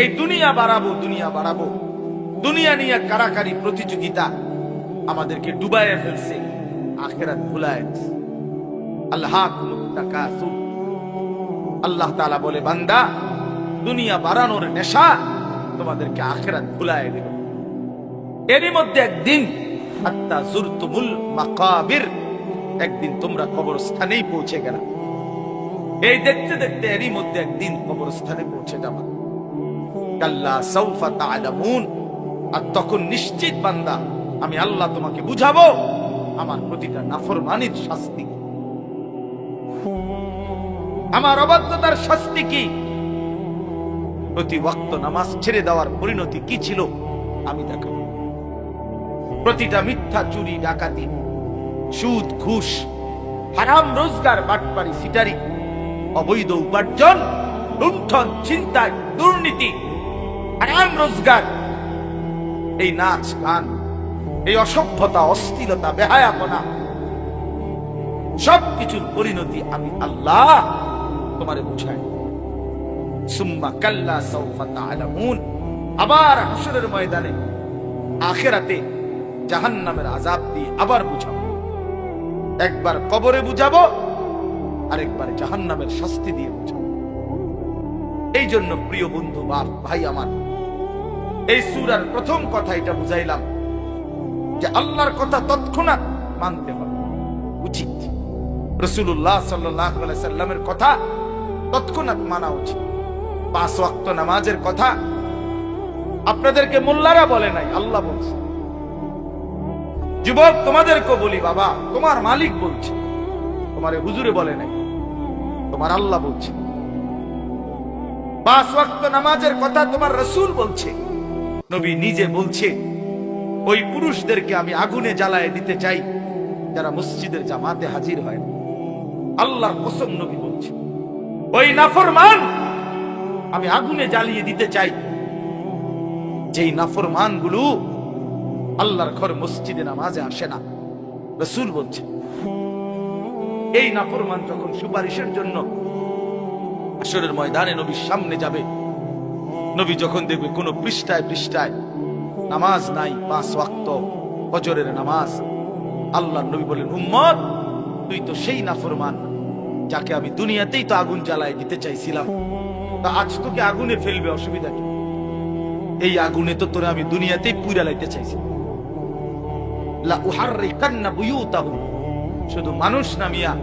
এই দুনিয়া বাড়াবো, দুনিয়া বাড়াবো, দুনিয়া নিয়ে কারাকারি প্রতিযোগিতা আমাদেরকে ডুবাইয়া ফেলছে, আখিরাত ভুলায়। আল্লাহকুমুত তাকাসুর, আল্লাহ তাআলা বলে, বান্দা দুনিয়া বাড়ানোর নেশা তোমাদেরকে আখিরাত ভুলায় দিল। এরই মধ্যে একদিন হাত্তা যুরতুমুল মাকাবির, একদিন তোমরা কবরস্থানেই পৌঁছে গেল। এই দেখতে দেখতে এরই মধ্যে একদিন কবরস্থানে পৌঁছে যাবা। কাল্লা সাউফা তা'লামুন, আর তখন নিশ্চিত বান্দা আমি আল্লাহ তোমাকে বুঝাবো আমার প্রতিটা নাফরমানির শাস্তি, আমার অবাধ্যতার শাস্তি কি, প্রতি ওয়াক্ত নামাজ ছেড়ে দেওয়ার পরিণতি কি ছিল আমি দেখাবো। প্রতিটা মিথ্যা, চুরি, ডাকাতি, সুদ, ঘুষ, হারাম রোজগার, বাটপারি, সিটারি, অবৈধ উপার্জন, লুণ্ঠন, ছিনতাই, দুর্নীতি, হারাম রোজগার, এই নাচ গান, এই অসভ্যতা, অশ্লীলতা, বেহায়াপনা, সবকিছুর পরিণতি আমি আল্লাহ তোমারে বুঝাই। সুম্মা কাল্লা সাউফা তা'লামুন, আবার হাসরের ময়দানে আখিরাতে জাহান্নামের আযাব দিয়ে আবার বুঝাবো। একবার কবরে বুঝাবো, আরেকবার জাহান্নামের শাস্তি দিয়ে বুঝাবো। এই জন্য প্রিয় বন্ধু, বাপ, ভাই আমার, এই সূরার প্রথম কথা এটা বুঝাইলাম যে আল্লাহর কথা তৎক্ষণাৎ মানতে হবে, উচিত। রাসূলুল্লাহ সাল্লাল্লাহু আলাইহি সাল্লামের কথা তৎক্ষণাৎ মানা উচিত। 5 ওয়াক্ত নামাজের কথা আপনাদেরকে মোল্লারা বলে নাই, আল্লাহ বলছে। যুবক, তোমাদেরকে বলি, বাবা, তোমার মালিক বলছে, তোমারে হুজুরে বলে নাই, তোমার আল্লাহ বলছে। 5 ওয়াক্ত নামাজের কথা তোমার রাসূল বলছে, নবী নিজে বলছে। ওই পুরুষদেরকে আমি আগুনে জ্বালায় দিতে চাই যারা মসজিদের জামাতে হাজির হয় না। আল্লাহর কসম, নবী বলছে, ওই নাফরমান আমি আগুনে জ্বালিয়ে দিতে চাই যেই নাফরমান গুলো আল্লাহর ঘর মসজিদে নামাজে আসে না। রাসূল বলছে, এই নাফরমান যখন সুপারিশের জন্য হাসরের ময়দানে নবীর সামনে যাবে, নবী যখন দেখবে কোন পৃষ্ঠায় পৃষ্ঠায় নামাজ নাই, 5 ওয়াক্ত ফজরের নামাজ, আল্লাহর নবী বলেন, উম্মত, তুই তো সেই নাফরমান যাকে আমি দুনিয়াতেই তো আগুন জ্বালায় দিতে চাইছিলাম, তা আজ তোকে আগুনে ফেলবে, অসুবিধা কি? এই আগুনে তো তোরে আমি দুনিয়াতেই পুড়া লাইতে চাইছি। লা উহাররিকান্না বুয়ুতাহুম, শুধু মানুষ না মিয়া,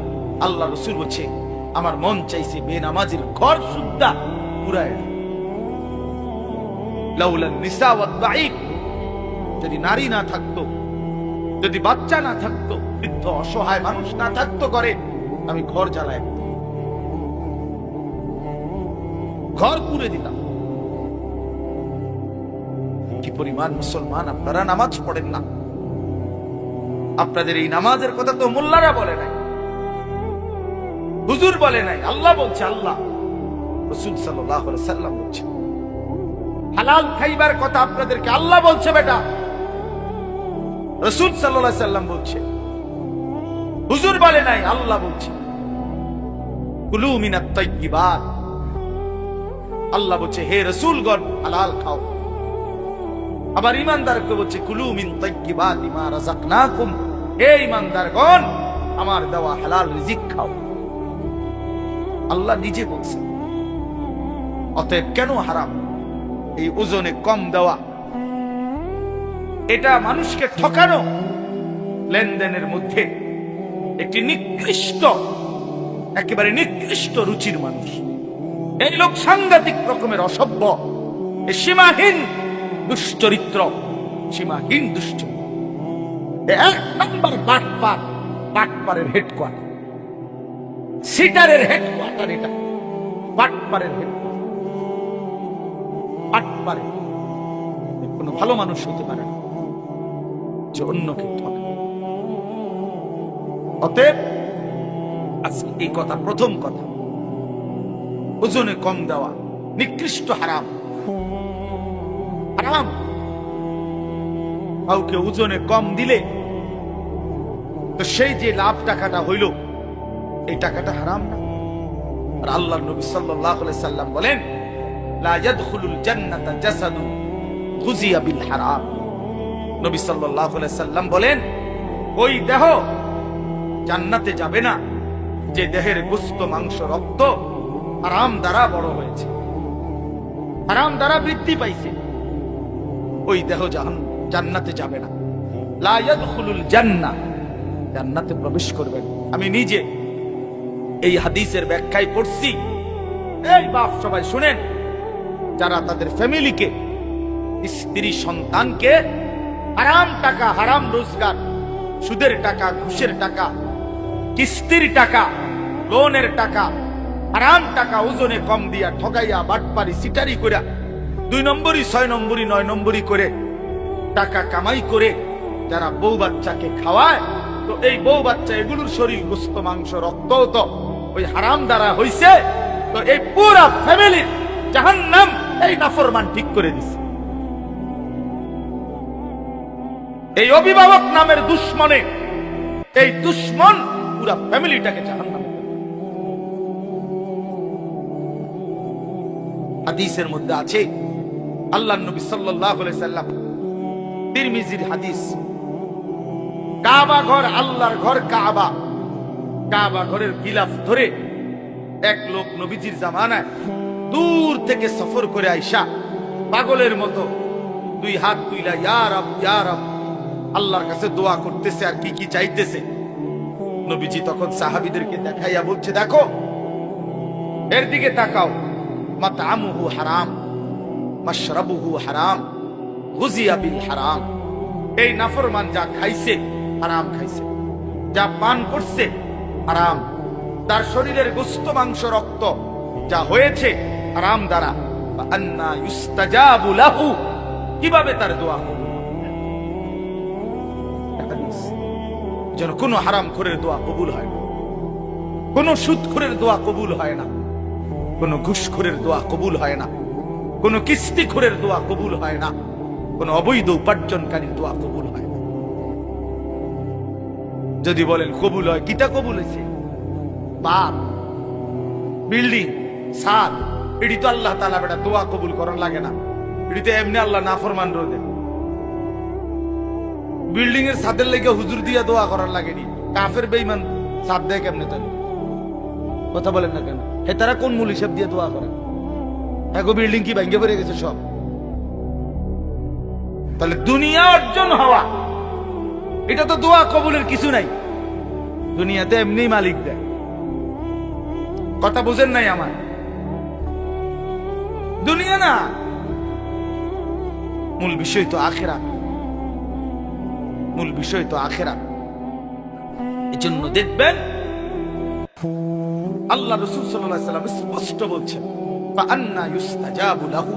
আল্লাহ রাসূল বলছে, আমার মন চাইছে বেনামাজির ঘর সুদ্ধা পুরায়। লাউলান নিসা ওয়াদ দাঈফ, যদি নারী না থাকতো, যদি বাচ্চা না থাকতো, বৃদ্ধ অসহায় মানুষ না থাকতো করে, আমি ঘর জ্বালায় ঘর পুড়ে দিতাম। কি পরিমাণ মুসলমান আপনারা নামাজ পড়েন না। আপনাদের এই নামাজের কথা তো মোল্লারা বলে নাই, হুজুর বলে নাই, আল্লাহ বলছে। আল্লাহ, রাসূল সাল্লাল্লাহু আলাইহি সাল্লাম বলছে। হালাল খাইবার কথা আপনাদেরকে আল্লাহ বলছে, বেটা, রাসূল সাল্লাল্লাহু আলাইহি সাল্লাম বলছে, হুজুর বলে নাই, আল্লাহ বলছে। কুলু মিনাত তাইয়্যিবাত, আল্লাহ বলছে, হে রাসূলগণ হালাল খাও। আবার ঈমানদারকে বলছে, কুলু মিন তাইয়্যিবাতি মা রাযাকনাকুম, হে ঈমানদারগণ আমার দেওয়া হালাল রিজিক খাও। আল্লাহ নিজে বলছে। অতএব কেন হারাম? এই ওজনে কম দেওয়া, এটা মানুষকে ঠকানো, লেনদেনের মধ্যে একটি নিকৃষ্ট, একেবারে নিকৃষ্ট রুচির মানুষ। এই লোক সাংঘাতিক রকমের অসভ্য, সীমাহীন দুশ্চরিত্র, সীমাহীন দুষ্ট, 1 নম্বর বাটপার, বাটপারের হেডকোয়ার্টার, সিটারের হেডকোয়ার্টার, এটা বাটপারের হেডকোয়ার্টার। বাটপারে কোনো ভালো মানুষ হতে পারে না যে অন্যকে ঠকে। অতএব আজকে এই কথা, প্রথম কথা, ওজনে কম দেওয়া নিকৃষ্ট, হারাম। হারাম। কাউকে ওজনে কম দিলে তো সেই যে লাভ টাকাটা হইল, এই টাকাটা হারাম না? আর আল্লাহর নবী সাল্লাল্লাহু আলাইহি সাল্লাম বলেন, লা ইয়াদখুলুল জান্নাতা জাসাদুন গুযিয়া বিল হারাম। নবী সাল্লাল্লাহু আলাইহি সাল্লাম বলেন, ওই দেহ জান্নাতে যাবে না যে দেহের গোশত মাংস রক্ত হারাম দ্বারা বড় হয়েছে, হারাম দ্বারা বৃদ্ধি পাইছে। ওই দেহ জান্নাতে যাবে না। লা ইয়াদখুলুল জান্নাহ, জান্নাতে প্রবেশ করবেন। আমি নিজে এই হাদিসের ব্যাখ্যায় পড়ছি। এই বাপ সবাই শুনেন, যারা তাদের ফ্যামিলিকে, স্ত্রী সন্তানকে হারাম টাকা, হারাম রোজগার, সুদের টাকা, ঘুষের টাকা, কিস্তির টাকা, লোনের টাকা, হারাম টাকা ওজনে কম দিয়া ঠগাইয়া বাটপারি সিটারি করে 2 নম্বরই 6 নম্বরই 9 নম্বরই করে টাকা কামাই করে যারা বউ বাচ্চাকে খাওয়ায়, তো এই বউ বাচ্চা এগুলোর শরীর গোশত মাংস রক্ত তো ওই হারাম দ্বারা হইছে। তো এই পুরা ফ্যামিলির জাহান্নাম এই নাফরমান ঠিক করে দিছে। এই অভিভাবক নামের দুশ্মনে, এই দুশ্মন পুরা ফ্যামিলিটাকে জাহান্নামে। হাদিসের মধ্যে আছে, আল্লাহর নবী সাল্লাল্লাহু আলাইহি সাল্লাম, তিরমিজির হাদিস, কাবা ঘর, আল্লাহর ঘর কাবা, কাবা ঘরের গিলাফ ধরে এক লোক নবীজির জামানায় দূর থেকে সফর করে আইসা পাগলের মতো 2 হাত তুইলা ইয়া রব ইয়া রব আল্লাহর কাছে দোয়া করতেছে আর কি কি চাইতেছে। নবীজি তখন সাহাবীদেরকে দেখাইয়া বলছে, দেখো এর দিকে তাকাও, মাতআমুহু হারাম, মাশরাবুহু হারাম, গুযিয়া বিল হারাম। এই নাফরমান যা খাইছে হারাম খাইছে, যা পান করছে হারাম, তার শরীরের গোশত মাংস রক্ত যা হয়েছে হারাম দ্বারা। ফাআন্না ইউস্তাজাবু লাহু, কিভাবে তার দোয়া কবুল? যেন কোন হারামখোরের দোয়া কবুল হয় না, কোন সুদখোরের দোয়া কবুল হয় না, কোন ঘুষখোরের দোয়া কবুল হয় না, কোন কিস্তিখোরের দোয়া কবুল হয় না, কোন অবৈধ উপার্জনকারীর দোয়া কবুল হয় না। যদি বলেন কবুল হয়, কিটা কবুল হয়েছে? বাপ, বিল্ডিং, ছাদ, এটি তো আল্লাহ তাআলা বেটা দোয়া কবুল করার লাগে না। এটি তো এমনি আল্লাহ নাফরমান রোদে। বিল্ডিং এর ছাদের লেগে হুজুর দিয়া দোয়া করার লাগেনি। কাফের বেঈমান ছাদ দেয় কেমনে? তাহলে কথা বলেন না কেন? হে তারা কোন মূল হিসাব দিয়ে দোয়া করে? এগো বিল্ডিং কি ভেঙে পড়ে গেছে সব? তাহলে দুনিয়া অর্জন হওয়া এটা তো দোয়া কবুলের কিছু নাই। দুনিয়াতে এমনি মালিক দেয়। কথা বুঝেন নাই আমার? দুনিয়া না, মূল বিষয় তো আখিরাত, মূল বিষয় তো আখিরাত। এজন্য দেখবেন আল্লাহ রাসূল সাল্লাল্লাহু আলাইহি ওয়াসাল্লাম স্পষ্ট বলছেন, ফাআন্না ইউস্তাজাবু লাহু,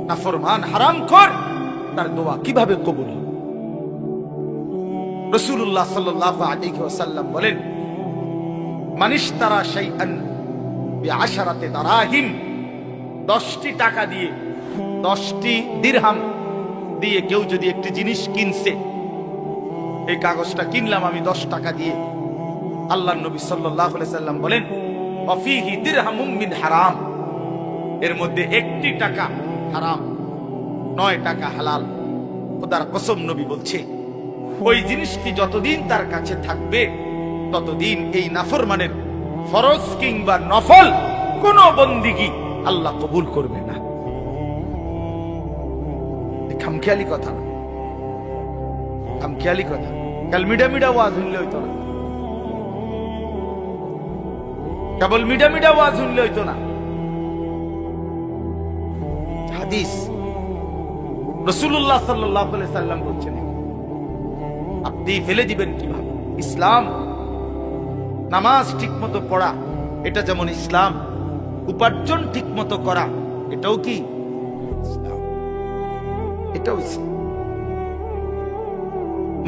নাফরমান হারামখোর তার দোয়া কিভাবে কবুল হবে? রাসূলুল্লাহ সাল্লাল্লাহু আলাইহি ওয়াসাল্লাম বলেন, মান ইশতারা শাইআন বিআশারাতি দারাহিম, 10টি টাকা দিয়ে, 10টি দিরহাম দিয়ে কেউ যদি একটি জিনিস কিনছে, এই কাগজটা কিনলাম আমি 10 টাকা দিয়ে, আল্লাহর নবী সাল্লাল্লাহু আলাইহি সাল্লাম বলেন, ওয়াফিহি দিরহামুম মিন হারাম, এর মধ্যে 1টি টাকা হারাম, 9 টাকা হালাল। খোদার কসম নবী বলছে, ওই জিনিসটি যতদিন তার কাছে থাকবে ততদিন এই নাফরমানের ফরজ কিংবা নফল কোন বন্দিগি আল্লাহ কবুল করবে না। খামখেয়ালি কথা না, খামখেয়ালি কথা। কাল মিডা মিডা ওয়াজ শুনলে হইতো না, কেবল মিডা মিডা ওয়াজ শুনলে হইতো না। হাদিস রাসূলুল্লাহ সাল্লাল্লাহু আলাইহি সাল্লাম বলছেন, আপনি ফেলে দিবেন কিভাবে? ইসলাম, নামাজ ঠিকমতো পড়া এটা যেমন ইসলাম, উপার্জন ঠিকমতো করা এটাও কি ইসলাম, এটাও ইসলাম।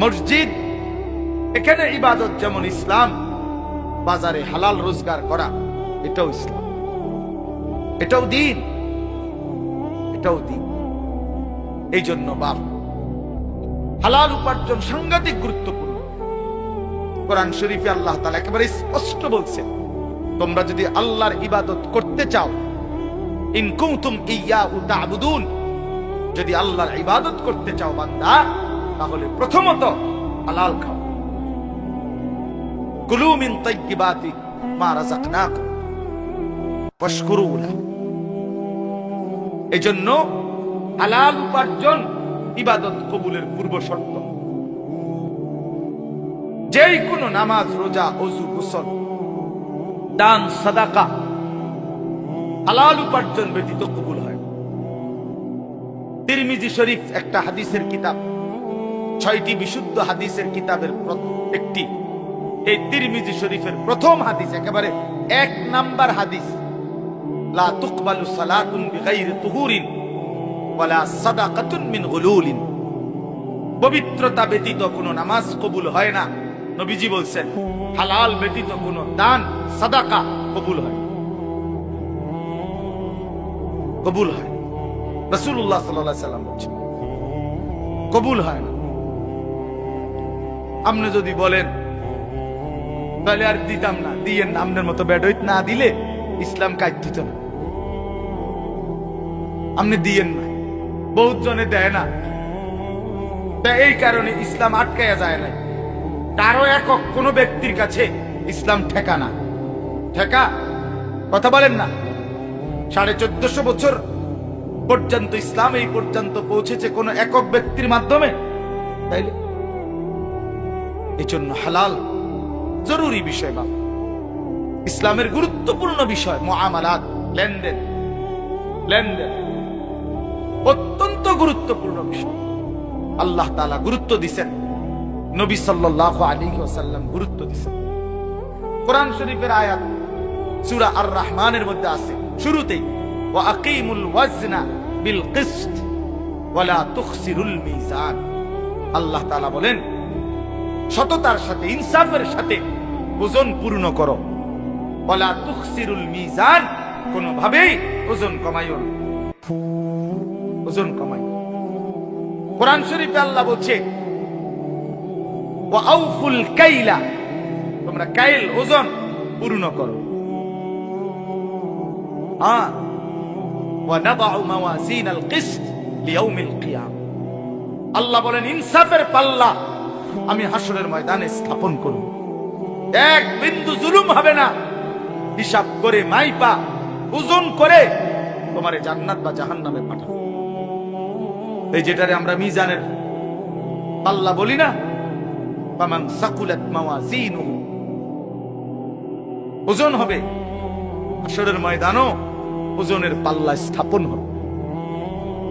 মসজিদ, এখানে ইবাদত যেমন ইসলাম, বাজারে হালাল রোজগার করা এটাও ইসলাম, এটাও দ্বীন, এটাও দ্বীন। এই জন্য বাপ, হালাল উপার্জন সাংঘাতিক গুরুত্বপূর্ণ। কোরআন শরীফে আল্লাহ তাআলা একেবারে স্পষ্ট বলছেন, তোমরা যদি আল্লাহর ইবাদত করতে চাও ইন কুনতুম ইয়াহু তা'বুদুন, যদি আল্লাহর ইবাদত করতে চাও বান্দা, তাহলে প্রথমত হালাল খাও। কুলু মিন তাইয়্যিবাতি মা রাযাকনাকুম ওয়াশকুরু লাহু। এজন্য হালাল উপার্জন ইবাদত কবুলের পূর্ব শর্ত। যেই কোনো নামাজ, রোজা, ওযু, গোসল, দান, সাদাকা হালাল উপার্জন ব্যতীত কবুল হয়। তিরমিজি শরীফ একটা হাদিসের কিতাব, 6টি বিশুদ্ধ হাদিসের কিতাবের একটি। এই তিরমিজি শরীফের প্রথম হাদিস, একেবারে 1 নাম্বার হাদিস, লা তুকবালু সালাতুন বিগাইরি তুহুরিন ওয়ালা সাদাকাতুন মিন গুলুলিন। পবিত্রতা ব্যতীত কোনো নামাজ কবুল হয় না, নবীজি বলছেন। হালাল ব্যতীত কোনো দান, সাদাকা কবুল হয়, কবুল হয়। রাসূলুল্লাহ সাল্লাল্লাহু আলাইহি সাল্লাম বলেছেন কবুল হয় না। আপনি যদি বলেন তাহলে আর দিতাম না, দিয়েন না, আপনার মতো বেডইত না দিলে ইসলাম কাজ দিত না। আপনি দিয়েন না, বহুত জনে দেয় না, এই কারণে ইসলাম আটকায়া যায় না। কারো একক কোন ব্যক্তির কাছে ইসলাম ঠেকা না, ঠেকা কথা বলেন না। 1450 বছর পর্যন্ত ইসলাম এই পর্যন্ত পৌঁছেছে কোন একক ব্যক্তির মাধ্যমে, তাইলে এই জন্য হালাল জরুরি বিষয়। বাবা, ইসলামের গুরুত্বপূর্ণ বিষয় মুআমালাত, লেনদেন, লেনদেন অত্যন্ত গুরুত্বপূর্ণ বিষয়। আল্লাহ তাআলা গুরুত্ব দিয়েছেন, নবী সাল্লাল্লাহু আলাইহি ওয়াসাল্লাম গুরুত্ব দিয়েছেন। কোরআন শরীফের আয়াত সূরা আর রহমানের মধ্যে আছে, শুরুতেই ওয়া আকিমুল ওয়াজনা বিল কিসত ওয়া লা তুখসিরুল মিজান। আল্লাহ তাআলা বলেন, সততার সাথে, ইনসাফের সাথে ওজন পূর্ণ করো। ওয়া লা তুখসিরুল মিজান, কোনোভাবেই ওজন কমাইও না, ওজন কমাই। কোরআন শরীফে আল্লাহ বলছে, ওয়া আউফুল কাইলা, তোমরা কাইল, ওজন পূর্ণ করো। ওয়া নাদাউ মাওয়াজিনাল কিসত লিয়াউমিল কিয়ামah। আল্লাহ বলেন, ইনসাফের পাল্লা আমি হাসরের ময়দানে স্থাপন করব, এক বিন্দু জুলুম হবে না। হিসাব করে, মাইপা, ওজন করে তোমারে জান্নাত বা জাহান্নামে পাঠাবো। এই যেটারে আমরা মিজানের পাল্লা বলি না, ফামান সাকুলাত মাওয়াজিনুহু, ওজন হবে। হাসরের ময়দানও ওজনের পাল্লা স্থাপন হবে।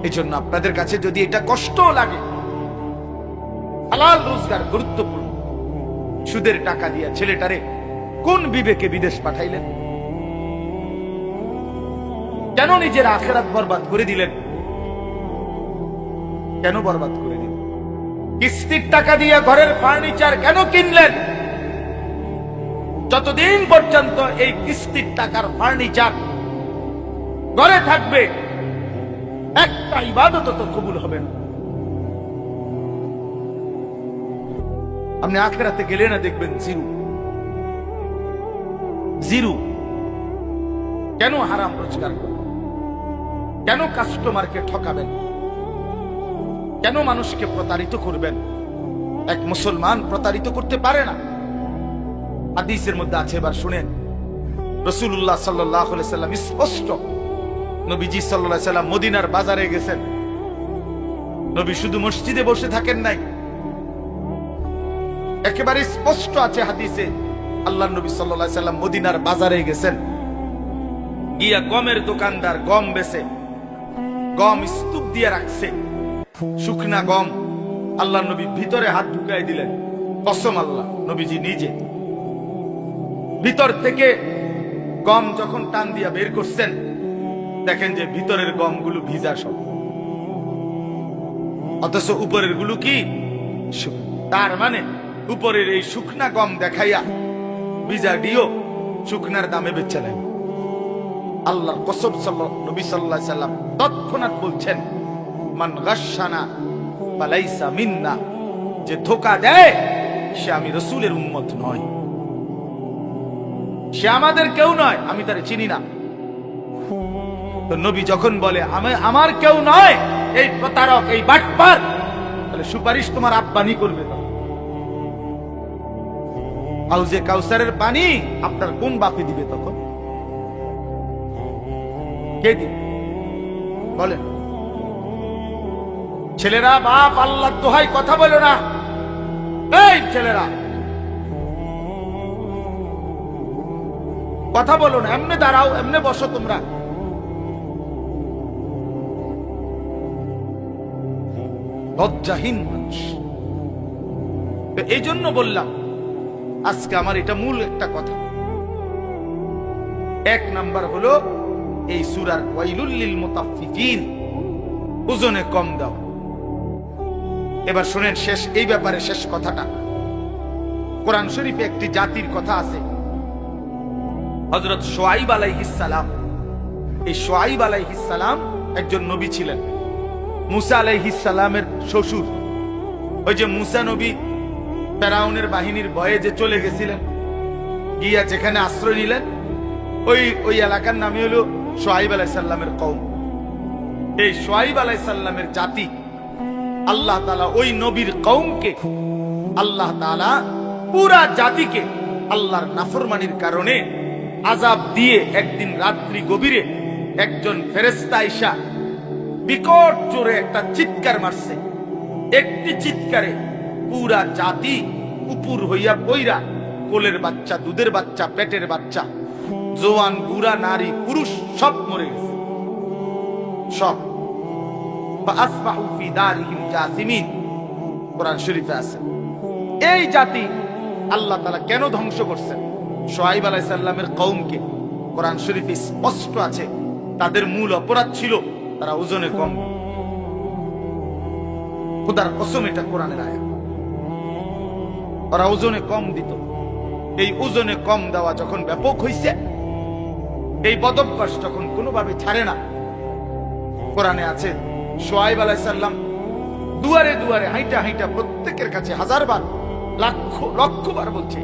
এই জন্য আপনাদের কাছে যদি এটা কষ্ট লাগে, হালাল রোজগার গুরুত্বপূর্ণ। সুদের টাকা দিয়ে ছেলেটারে কোন বিবেকে বিদেশ পাঠাইলেন? কেন নিজের আখিরাত বরবাদ করে দিলেন? কেন বরবাদ করে দিলেন? কিস্তির টাকা দিয়ে ঘরের ফার্নিচার কেন কিনলেন? যতদিন পর্যন্ত এই কিস্তির টাকার ফার্নিচার ঘরে থাকবে, একটা ইবাদত তো কবুল হবে না। আপনি আখিরাতে গেলে না, দেখবেন জিরো, জিরো। কেন হারাম রোজগার করবেন? কেন কাস্টমারকে ঠকাবেন? কেন মানুষকে প্রতারিত করবেন? এক মুসলমান প্রতারিত করতে পারে না। হাদিসের মধ্যে আছে, এবার শুনেন। রাসূলুল্লাহ সাল্লাল্লাহু আলাইহি সাল্লাম স্পষ্ট, নবীজি সাল্লাল্লাহু আলাইহি সাল্লাম মদিনার বাজারে গেছেন। নবী শুধু মসজিদে বসে থাকেন নাই, একেবারে স্পষ্ট আছে হাদিসে, আল্লাহর নবী সাল্লাল্লাহু আলাইহি সাল্লাম মদিনার বাজারে গেছেন, গিয়া গমের দোকানদার গম বেচে, গম স্তূপ দিয়ে রাখছে, শুকনা গম। আল্লাহর নবী ভিতরে হাত ঢুকাই দিলেন, কসম আল্লাহ, নবীজি নিজে ভিতর থেকে গম যখন টান দিয়া বের করছেন, দেখেন যে ভিতরের গমগুলো ভিজা সব, অথচ উপরের গুলো কি? তার মানে উপরের এই শুকনা গম দেখাইয়া ভিজা ডিও শুকনার দামে বেচে নেন। আল্লাহর কসম, নবী সাল্লাল্লাহু আলাইহি সাল্লাম তৎক্ষণাৎ বলছেন, মান গাশশানা ফালাইসা মিন্না, যে ধোঁকা দেয় সে আমি রাসূলের উম্মত নয়, সে আমাদের কেউ নয়, আমি তারে চিনি না। তো নবী যখন বলে আমার কেউ নয়, এই প্রতারক, এই বাটপার, তাহলে সুপারিশ তোমার আব্বানি করবে। হাউজে কাউসারের পানি আপনার কোন বাপে দিবে তখন? কে দিবে বলেন? ছেলেরা, বাপ আল্লাহর দোহাই কথা বলো না। এই ছেলেরা, কথা বলো না, এমনে দাঁড়াও, এমনে বসো তোমরা। লজ্জাহীন মানুষ। এই জন্য বললাম আজকে আমার এটা মূল একটা কথা। এক নাম্বার হলো এই সূরার ওয়াইলুল লিল মুতাফফিফিন, ওজনে কম দাও। এবার শুনেন শেষ, এই ব্যাপারে শেষ কথাটা। কোরআন শরীফে একটি জাতির কথা আছে, হযরত শুআয়ব আলাইহিস সালাম। এই শুআয়ব আলাইহিস সালাম একজন নবী ছিলেন, মুসা আলাইহিস সালামের শ্বশুর। ওই যে মুসা নবী ফেরাউনের বাহিনীর ভয়ে যে চলে গেছিলেন, গিয়া যেখানে আশ্রয় নিলেন, ওই এলাকার নামে হলো শুআয়ব আলাইহিস সালামের কওম। এই শুআয়ব আলাইহিস সালামের জাতি, আল্লাহ তাআলা ওই নবীর কওমকে, আল্লাহ তাআলা পুরা জাতিকে আল্লাহর নাফরমানির কারণে আযাব দিয়ে একদিন রাত্রি গভীরে একজন ফেরেশতা আইসা বিকট জোরে একটা চিৎকার মারছে। একটি চিৎকারে পুরা জাতি উপর হইয়া পইরা, কোলের বাচ্চা, দুধের বাচ্চা, পেটের বাচ্চা, জওয়ান, বুড়া, নারী, পুরুষ সব মরে গেছে, সব। ফাসবাহু ফি দারিহিম জাসিমিন, কোরআন শরীফে আছে। এই জাতি আল্লাহ তাআলা কেন ধ্বংস করছেন? শুআয়ব আলাইহিস সালামের কওমকে কোরআন শরীফে স্পষ্ট আছে, তাদের মূল অপরাধ ছিল তারা ওজনে কম। খোদার কসম, এটা কোরআনের আয়াত। ওরা ওজনে কম দিত। এই ওজনে কম দেওয়া যখন ব্যাপক হইছে, এই বদভ্যাস যখন কোনোভাবে ছাড়ে না, কোরআনে আছে শুআয়ব আলাইহিস সালাম দুয়ারে দুয়ারে হাইটা হাইটা প্রত্যেকের কাছে হাজারবার, লক্ষবার বলছে,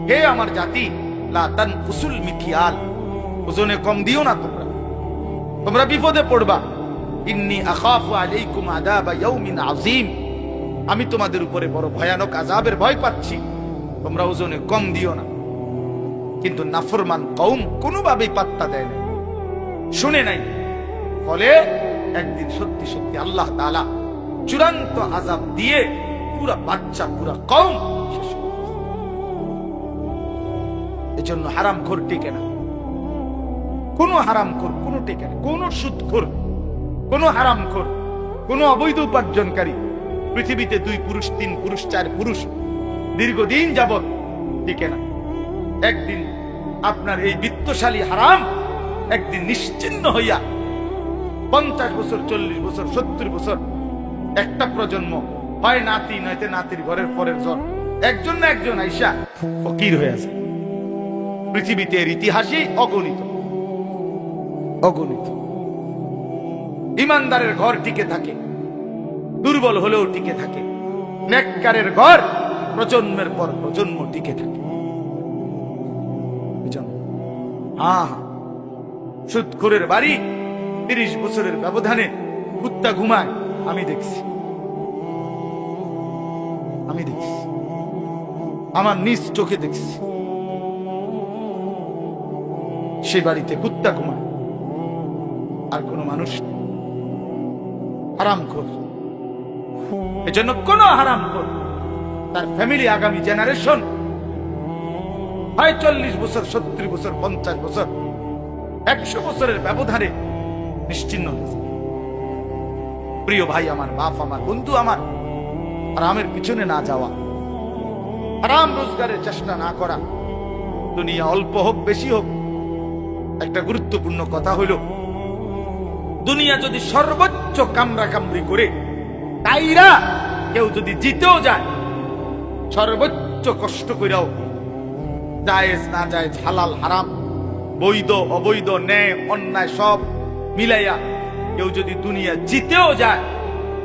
হে আমার জাতি, লা তানকুসুল মিকিয়াল, ওজনে কম দিও না, তোমরা বিপদে পড়বা। ইন্নী আখাফু আলাইকুম আযাবা ইয়াউমিন আযীম, আমি তোমাদের উপরে বড় ভয়ানক আযাবের ভয় পাচ্ছি, তোমরা ওজনে কম দিও না। কিন্তু নাফরমান কওম কোনোভাবেই পাত্তা দেয় না, শুনে নাই। ফলে একদিন সত্যি সত্যি আল্লাহ তাআলা চূড়ান্ত আযাব দিয়ে পুরা বাচ্চা, পুরা কওম শেষ করে দিয়েছে। এজন্য হারামখোর টিকে না, কোন হারামখোর, কোন টিকে না, কোন সুদখোর, কোন হারামখোর, কোন অবৈধ উপার্জনকারী পৃথিবীতে 2 পুরুষ, 3 পুরুষ, 4 পুরুষ দীর্ঘদিন যাবৎ টিকে না। একদিন আপনার এই বিত্তশালী হারাম একদিন নিশ্চিহ্ন হইয়া 50 বছর, 40 বছর, 70 বছর, একটা প্রজন্ম, হয় নাতি নয়তো নাতির ঘরের পরের জন, একজন না একজন আইসা ফকির হয়ে আছে। পৃথিবীতে এর ইতিহাসই অগণিত, অগণিত। ইমানদারের ঘর টিকে থাকে, দুর্বল হলেও টিকে থাকে। নেককারের ঘর প্রজন্মের পর প্রজন্ম টিকে থাকে। সুদখোরের বাড়ি 30 বছরের ব্যবধানে কুত্তা ঘুমায়, আমি দেখছি, আমার নিজ চোখে দেখছি। সেই বাড়িতে কুত্তা ঘুমায়, আর কোন মানুষ নেই। হারামখোর। এজন্য কোন হারামখোর তার ফ্যামিলি, আগামী জেনারেশন হয় 40 বছর, 70 বছর, 50 বছর, 100 বছরের ব্যবধানে নিশ্চিহ্ন হয়েছে। প্রিয় ভাই আমার, বাপ আমার, বন্ধু আমার, হারামের পিছনে না যাওয়া, হারাম রোজগারের চেষ্টা না করা, দুনিয়া অল্প হোক বেশি হোক। একটা গুরুত্বপূর্ণ কথা হইল, দুনিয়া যদি সর্বোচ্চ কামরা কামড়ি করে তাইরা কেউ যদি জিতেও যায়, সর্বোচ্চ কষ্ট কইরাও, জায়েজ না জায়েজ, হালাল হারাম, বৈধ অবৈধ, ন্যায় অন্যায় সব মিলাইয়া কেউ যদি দুনিয়া জিতেও যায়,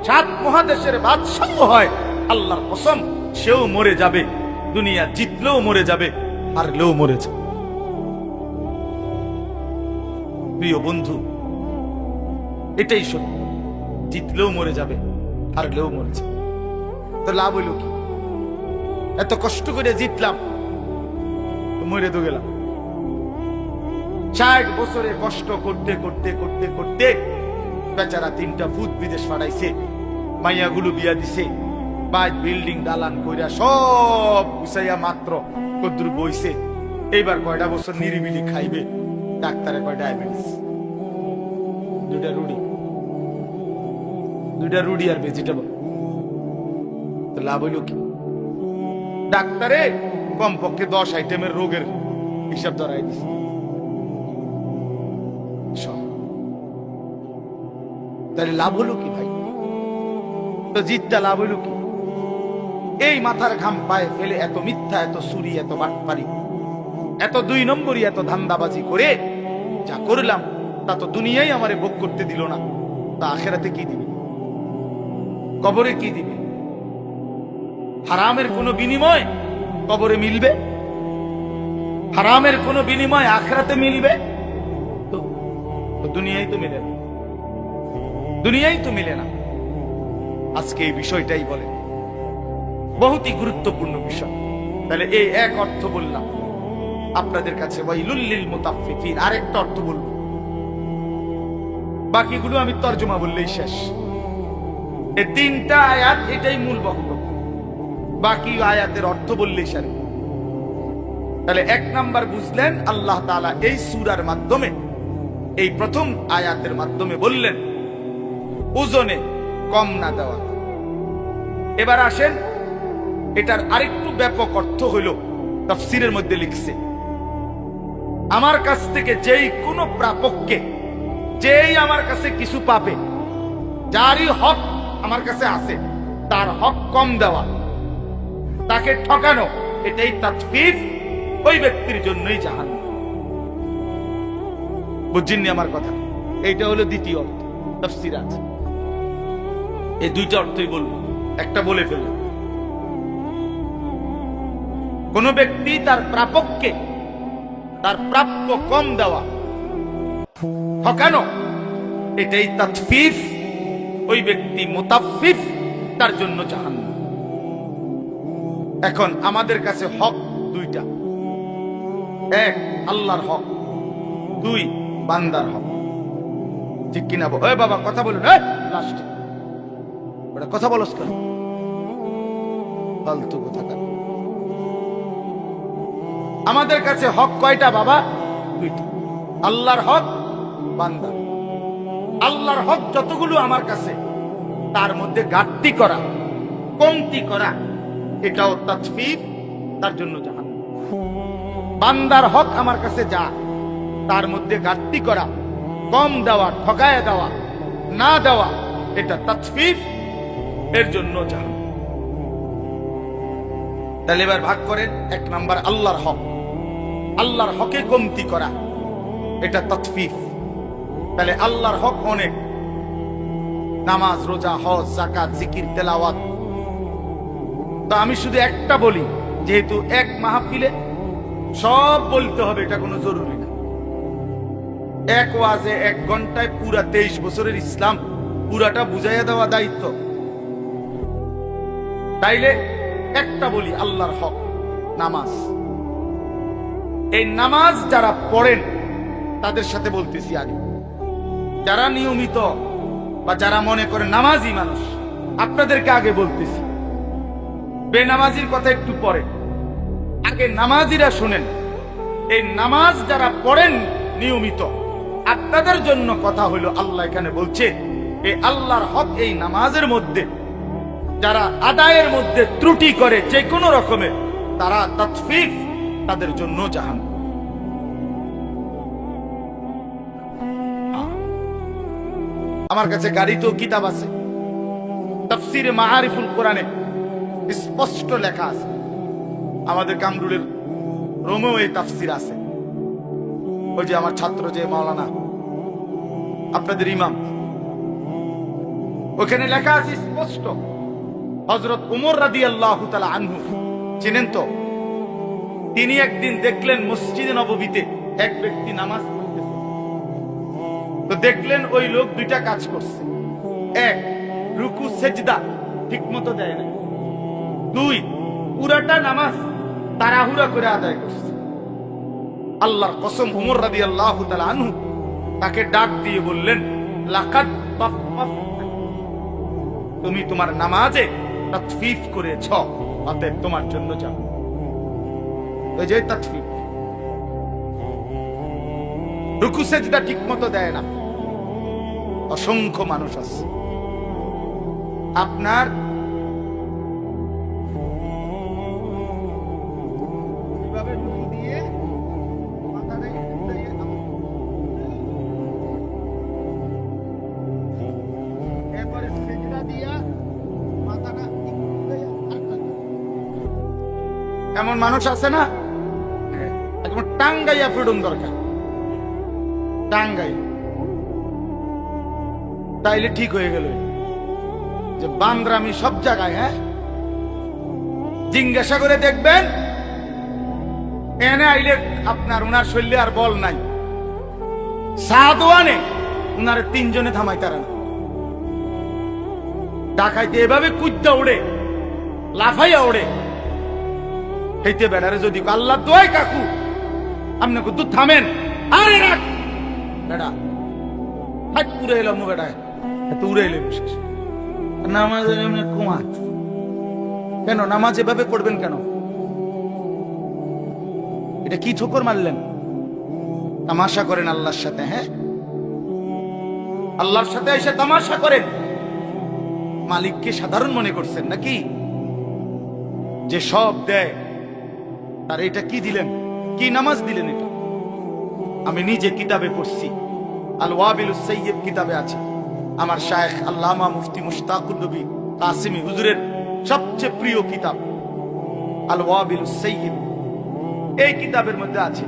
7 মহাদেশের বাদশাহ হয়, আল্লাহর কসম সেও মরে যাবে। দুনিয়া জিতলেও মরে যাবে, হারলেও মরে যাবে। প্রিয় বন্ধু, এটাই সত্য। জিতলেও মরে যাবে, হারলেও মরে যাবে। তো লাভ হইল কি? এত কষ্ট করে জিতলাম, মরে তো গেলাম। 60 বছরে কষ্ট করতে করতে করতে করতে বেচারা 3টা ফুট বিদেশ পাঠাইছে, মাইয়াগুলো বিয়া দিছে, বাড়ি বিল্ডিং দালান কইরা সব গুছাইয়া মাত্র কদ্দুর বইছে। এইবার কয়টা বছর নিরিবিলি খাইবে, ডাক্তারে কয় ডায়াবেটিস, 2টা রুটি আর ভেজিটেবল। তো লাভ হইল কি? ডাক্তারে কমপক্ষে 10 আইটেমের রোগের হিসাব ধরাই দিছে। তাহলে লাভ হলো কি ভাই? তো জিতটা লাভ হইল কি? এই মাথার ঘাম পায়ে ফেলে এত মিথ্যা, এত চুরি, এত বাটপারি, এত 2 নম্বরই, এত ধান্দাবাজি করে যা করলাম তা তো দুনিয়ায় আমারে ভোগ করতে দিল না, তা আখেরাতে কি দিবে? কবরে কি দিবে? হারামের কোনো বিনিময় কবরে মিলবে? হারামের কোনো বিনিময় আখেরাতে মিলবে? তো দুনিয়ায় তো মিলে না, দুনিয়ায় তো মিলে না। আজকে এই বিষয়টাই বলে, বহুতই গুরুত্বপূর্ণ বিষয়। তাহলে এই এক অর্থ বললাম আপনাদের কাছে, ওয়াইলুল লিল মুতাফফিফিন। আরেকটা অর্থ বলবো, বাকিগুলো আমি তরজমা বললেই শেষ। এই 3টা আয়াত, এটাই মূল বক্তব্য, বাকি আয়াতের অর্থ বললেই সারি। তাহলে 1 নাম্বার বুঝলেন, আল্লাহ তাআলা এই সূরার মাধ্যমে, এই প্রথম আয়াতের মাধ্যমে বললেন ওজনে কম না দেওয়া। এবার আসেন, এটার আরেকটু ব্যাপক অর্থ হইল তাফসীরের মধ্যে লিখছে, আমার কাছ থেকে যেই কোনো প্রাপককে, যেই আমার কাছে কিছু পাবে, যারই হক আমার কাছে আছে, তার হক কম দেওয়া, তাকে ঠকানো, এটাই তাতফীফ, ওই ব্যক্তির জন্যই জাহান্নাম। বুঝছেননি আমার কথা? এইটা হলো দ্বিতীয় অর্থ, তাফসীর আছে। এই 2টা অর্থই বলবো, একটা বলে ফেললাম। কোন ব্যক্তি তার প্রাপককে তার প্রাপ্য কম দেওয়া, ঠকানো, এটাই তাতফীফ, ওই ব্যক্তি মুতাফফিফ, তার জন্য জাহান্নাম। এখন আমাদের কাছে হক 2টা, 1 আল্লাহর হক, 2 বান্দার হক। ঠিক কিনা? ওই বাবা কথা বলুন, লাস্টে ওটা কথা বলস কেন? ফালতু কথা। আমাদের কাছে হক কয়টা বাবা? 2টা, আল্লাহর হক, বান্দার। আল্লাহর হক যতগুলো আমার কাছে, তার মধ্যে ঘাটতি করা, কমতি করা, এটাও তাতফীফ, তার জন্য জাহান্নাম। বান্দার হক আমার কাছে যা, তার মধ্যে ঘাটতি করা, কম দেওয়া, ঠকায় দেওয়া, না দেওয়া, এটা তাতফীফ, এর জন্য জাহান্নাম। তাহলে এবার ভাগ করেন। 1 নাম্বার আল্লাহর হক, আল্লাহর হকে কমতি করা, এটা তাতফীফ। তাহলে আল্লাহর হক অনেক, নামাজ, রোজা, হজ, যাকাত, জিকির, তেলাওয়াত। তো আমি শুধু একটা বলি, যেহেতু এক মাহফিলে সব বলতে হবে, এটা কোনো জরুরি না। এক ওয়াজে 1 ঘন্টায় পুরা 23 বছরের ইসলাম পুরাটা বুঝাইয়া দেওয়া দায়িত্ব। তাইলে একটা বলি, আল্লাহর হক নামাজ। এই নামাজ যারা পড়েন তাদের সাথে বলতেছি আগে, যারা নিয়মিত বা যারা মনে করে নামাজি মানুষ, আপনাদেরকে আগে বলতেছি। বেনামাজির কথা একটু পরে, আগে নামাজিরা শুনেন। এই নামাজ যারা পড়েন নিয়মিত, আপনাদের জন্য কথা হলো, আল্লাহ এখানে বলছে এই আল্লাহর হক, এই নামাজের মধ্যে যারা আদায়ের মধ্যে ত্রুটি করে যে কোনো রকমের, তারা তাতফীফ, তাদের জন্য জাহান্নাম। আমার কাছে গাড়িতেও কিতাব আছে, তাফসীরে মাআরিফুল কোরআনে স্পষ্ট লেখা আছে। আমাদের কামরুলের রোমেও এই তাফসীর আছে। ওই যে আমার ছাত্র যে মাওলানা, আপনাদের ইমাম, ওখানে লেখা আছে স্পষ্ট। হযরত উমর রাদিয়াল্লাহু তাআলা আনহু চিনেন তো? তিনি একদিন দেখলেন মসজিদে নববীতে এক ব্যক্তি নামাজ পড়তেছে। তো দেখলেন ওই লোক দুইটা কাজ করছে। এক, রুকু সেজদা ঠিক মতো দেয় না। দুই, পুরাটা নামাজ তাড়াহুড়া করে আদায় করছে। আল্লাহর কসম, উমর রাদিয়াল্লাহু তাআলা আনহু তাকে ডাক দিয়ে বললেন, লাকাদ বাফফাফতা, তুমি তোমার নামাজে তাতফিফ করেছ, অতএব তোমার জন্য যাও। ওই যে তাতফিফ, রুকু সেজদা ঠিক মতো দেয় না। অসংখ্য মানুষ আছে আপনার এভাবে রুকু দিয়ে মাথাটা এরপরে সেজদা দিয়া মাথাটা এমন মানুষ আছে না, একদম টাঙ্গাইয়া ফিরুন দরকার, টাঙ্গাই তাইলে ঠিক হয়ে গেল। যে বান্দরামি সব জায়গায়, হ্যাঁ, জিজ্ঞাসা করে দেখবেন এনে আইলে আপনার উনার শরীরে আর বল নাই, সাদওয়ানে উনার তিনজনে থামাই তারা না। ডাকাইতে এভাবে কুদ্দা উড়ে, লাফাইয়া উড়ে, হেইতে বেড়ারে যদি আল্লাহ দোয়াই কাকু আপনি কুদ্দু থামেন, আরে রাখ বেড়া হাত পুরে এলাম বেড়ায় এত উড়ে এলে বিশেষ নামাজ কুমার কেন? নামাজ এভাবে পড়বেন কেন? এটা কি ঠোকর মারলেন? তামাশা করেন আল্লাহর সাথে, হ্যাঁ, আল্লাহর সাথে এসে তামাশা করেন। মালিককে সাধারণ মনে করছেন নাকি? যে সব দেয় তার এটা কি দিলেন? কি নামাজ দিলেন? এটা আমি নিজে কিতাবে পড়ছি, আল ওয়াবিলুস সাইয়্যিব কিতাবে আছে। আমার শায়েখ আল্লামা মুফতি মুশতাকুর নবী কাসিমি হুজুরের সবচেয়ে প্রিয় কিতাব আল ওয়াবিলুস সাইয়্যিব। এই কিতাবের মধ্যে আছে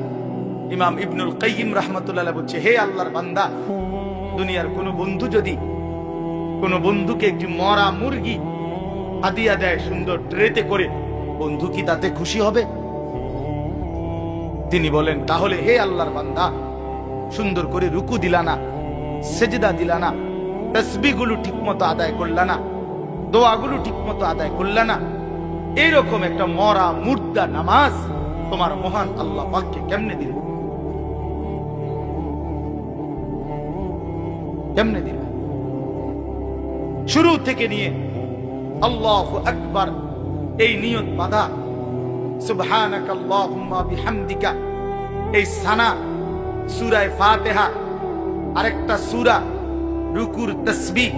ইমাম ইবনুল কাইয়িম রাহমাতুল্লাহ আলাইহি বলছে, হে আল্লাহর বান্দা, দুনিয়ার কোন বন্ধু যদি কোন বন্ধুকে একটি মরা মুরগি হাদিয়া দেয় সুন্দর ট্রেতে করে, বন্ধু কি তাতে খুশি হবে? তিনি বলেন, তাহলে হে আল্লাহর বান্দা, সুন্দর করে রুকু দিলা না, সেজদা দিলা না, তাসবিহগুলো ঠিকমতো আদায় করলা না, দোয়াগুলো ঠিকমতো আদায় করলা না, এইরকম একটা মরা মুর্দা নামাজ তোমার মহান আল্লাহ পাককে কেমনে দিল? কেমনে দিল? শুরু থেকে নিয়ে আল্লাহু আকবার এই নিয়ত বাঁধা, সুবহানাকাল্লাহুম্মা বিহামদিকা, এই সানা, সূরা ফাতিহা, আরেকটা সূরা, রুকুর তাসবিহ,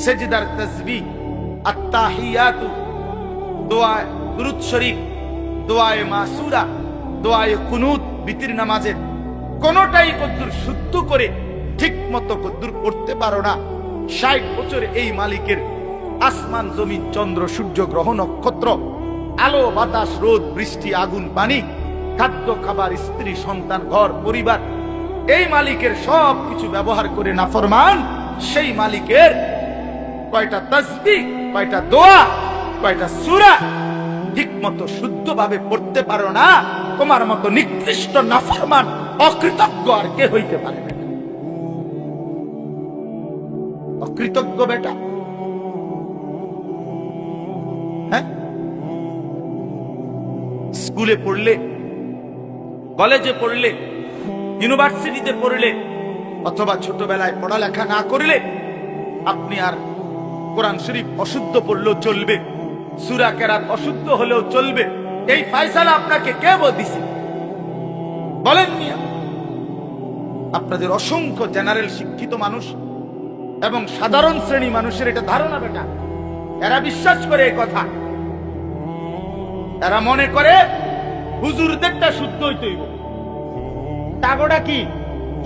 সেজদার তাসবিহ, আত-তাহিয়াতু, দোয়া দুরূদ শরীফ, দোয়ায়ে মাসুরা, দোয়ায়ে কুনুত, বিতির নামাজের কোনটাই কদ্দুর শুদ্ধ করে ঠিক মতো কদ্দুর করতে পারো না, ৬০ বছর এই মালিকের আসমান জমিন চন্দ্র সূর্য গ্রহ নক্ষত্র, আলো বাতাস রোদ বৃষ্টি আগুন পানি, খাদ্য খাবার স্ত্রী সন্তান ঘর পরিবার, এই মালিকের সব কিছু ব্যবহার করে নাফরমান সেই মালিকের কয়টা তাসবিহ, কয়টা দোয়া, কয়টা সূরা ঠিক মতো শুদ্ধভাবে পড়তে পারো না, তোমার মতো নিকৃষ্ট নাফরমান অকৃতজ্ঞ আর কে হইতে পারে না? অকৃতজ্ঞ বেটা, হ্যাঁ, স্কুলে পড়লে, কলেজে পড়লে, ইউনিভার্সিটিতে পড়লে, অথবা ছোটবেলায় পড়ালেখা না করলে আপনি আর কোরআন শরীফ অশুদ্ধ পড়লেও চলবে, সূরা কেরাত অশুদ্ধ হলেও চলবে, এই ফয়সালা আপনাকে কে দিছে? বলেন মিয়া। আপনাদের অসংখ্য জেনারেল শিক্ষিত মানুষ এবং সাধারণ শ্রেণী মানুষের এটা ধারণা বেটা, এরা বিশ্বাস করে এই কথা, এরা মনে করে হুজুরদেরটা শুদ্ধ হইতে হইব, তাগোটা কি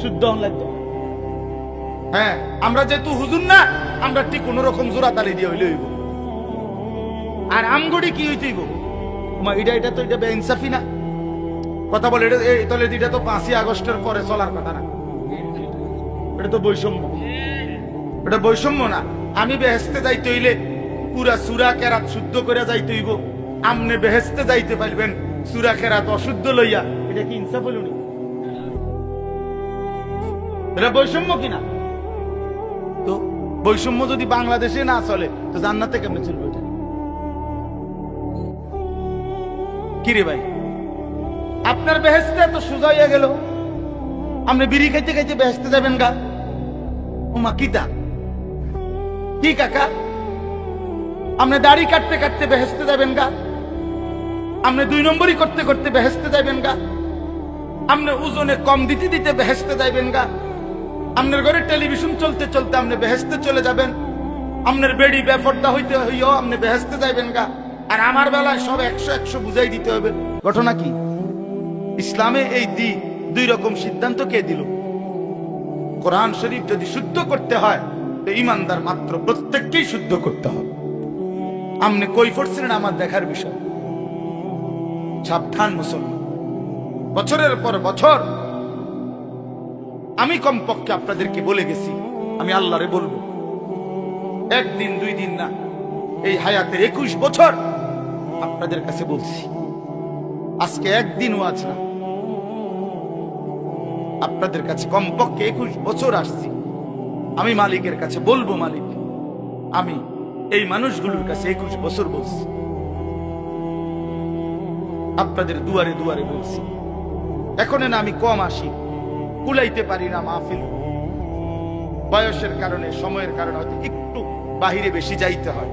শুদ্ধ লাগবে। হ্যাঁ, আমরা যেহেতু হুজুর না, আমরা ঠিক কোন রকম জোড়া তালি দিয়ে হইলে হইব। আর আমগড়ি কি হইতে হইব? তোমার এটা তো এটা বেইনসাফি না? কথা বলে তাহলে এটা তো ৫ই আগস্টের পরে চলার কথা না, এটা তো বৈষম্য। এটা বৈষম্য না। আমি বেহেস্তে যাইতে হইলে পুরা সূরা কেরাত শুদ্ধ করে যাইতে হইব, আমনে বেহেস্তে যাইতে পারবেন সূরা কেরাত অশুদ্ধ লইয়া, এটা কি ইনসাফ হইল? এটা বৈষম্য কিনা? তো বৈষম্য যদি বাংলাদেশে না চলে তো জান্নাতে কেমনে চলবে? এটা কি রে ভাই, আপনার বেহেশতে এত সোজা হয়ে গেল, আপনি বিড়ি খাইতে খাইতে বেহেশতে যাবেন গা? ওমা কিতা কি কাকা, আপনি দাড়ি কাটতে কাটতে বেহেশতে যাবেন গা? আপনি 2 নম্বরই করতে করতে বেহেশতে যাবেন গা? আপনি ওজনে কম দিতে দিতে বেহেশতে যাবেন গা? আপনার ঘরে টেলিভিশন চলতে চলতে আপনি বেহেশতে চলে যাবেন? আপনার বেড়ি বেপর্দা হইতে হইও আপনি বেহেশতে যাবেন গা? আর আমার বেলায় সব 100 বুঝাই দিতে হবে। ঘটনা কি? ইসলামে এই 2 রকম সিদ্ধান্ত কে দিল? কোরআন শরীফ যদি শুদ্ধ করতে হয় তো ইমানদার মাত্র প্রত্যেককেই শুদ্ধ করতে হবে। আপনি কই পড়ছিলেন আমার দেখার বিষয়। সাবধান মুসলমান, বছরের পর বছর আমি কমপক্ষে আপনাদেরকে বলে গেছি, আমি আল্লাহরে বলবো, 1 দিন 2 দিন না, এই হায়াতের 21 বছর আপনাদের কাছে বলছি। আজকে একদিনও আজ না, আপনাদের কাছে কমপক্ষে 21 বছর আসছি। আমি মালিকের কাছে বলবো, মালিক আমি এই মানুষগুলোর কাছে 21 বছর বলছি, আপনাদের দুয়ারে দুয়ারে বলছি। এখন না আমি কম আসি, কুলাইতে পারি না মাহফিল, বয়সের কারণে সময়ের কারণে হয়তো একটু বাহিরে বেশি যাইতে হয়।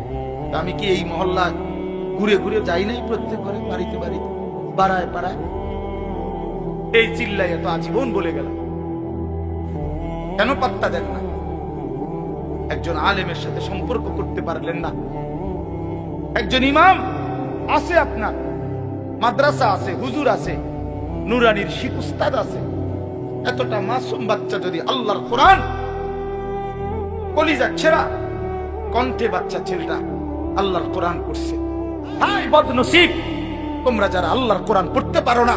আমি কি এই মহল্লা ঘুরে ঘুরে যাই নাই? প্রত্যেক ঘরে বাড়িতে বাড়িতে পাড়ায় পাড়ায় এই চিল্লাই এত আজীবন বলে গেলাম, কেন পাত্তা দেন না? একজন আলেমের সাথে সম্পর্ক করতে পারলেন না? একজন ইমাম আছে, আপনার মাদ্রাসা আছে, হুজুর আছে, নুরানির শিখ উস্তাদ আছে, এতটা মাসুম বাচ্চা যদি আল্লাহর কোরআন কলিজা ছেড়া কণ্ঠে বাচ্চা ছেলেটা আল্লাহর কোরআন পড়ছে, হায় বদনসিব তোমরা যারা আল্লাহর কোরআন পড়তে পারো না,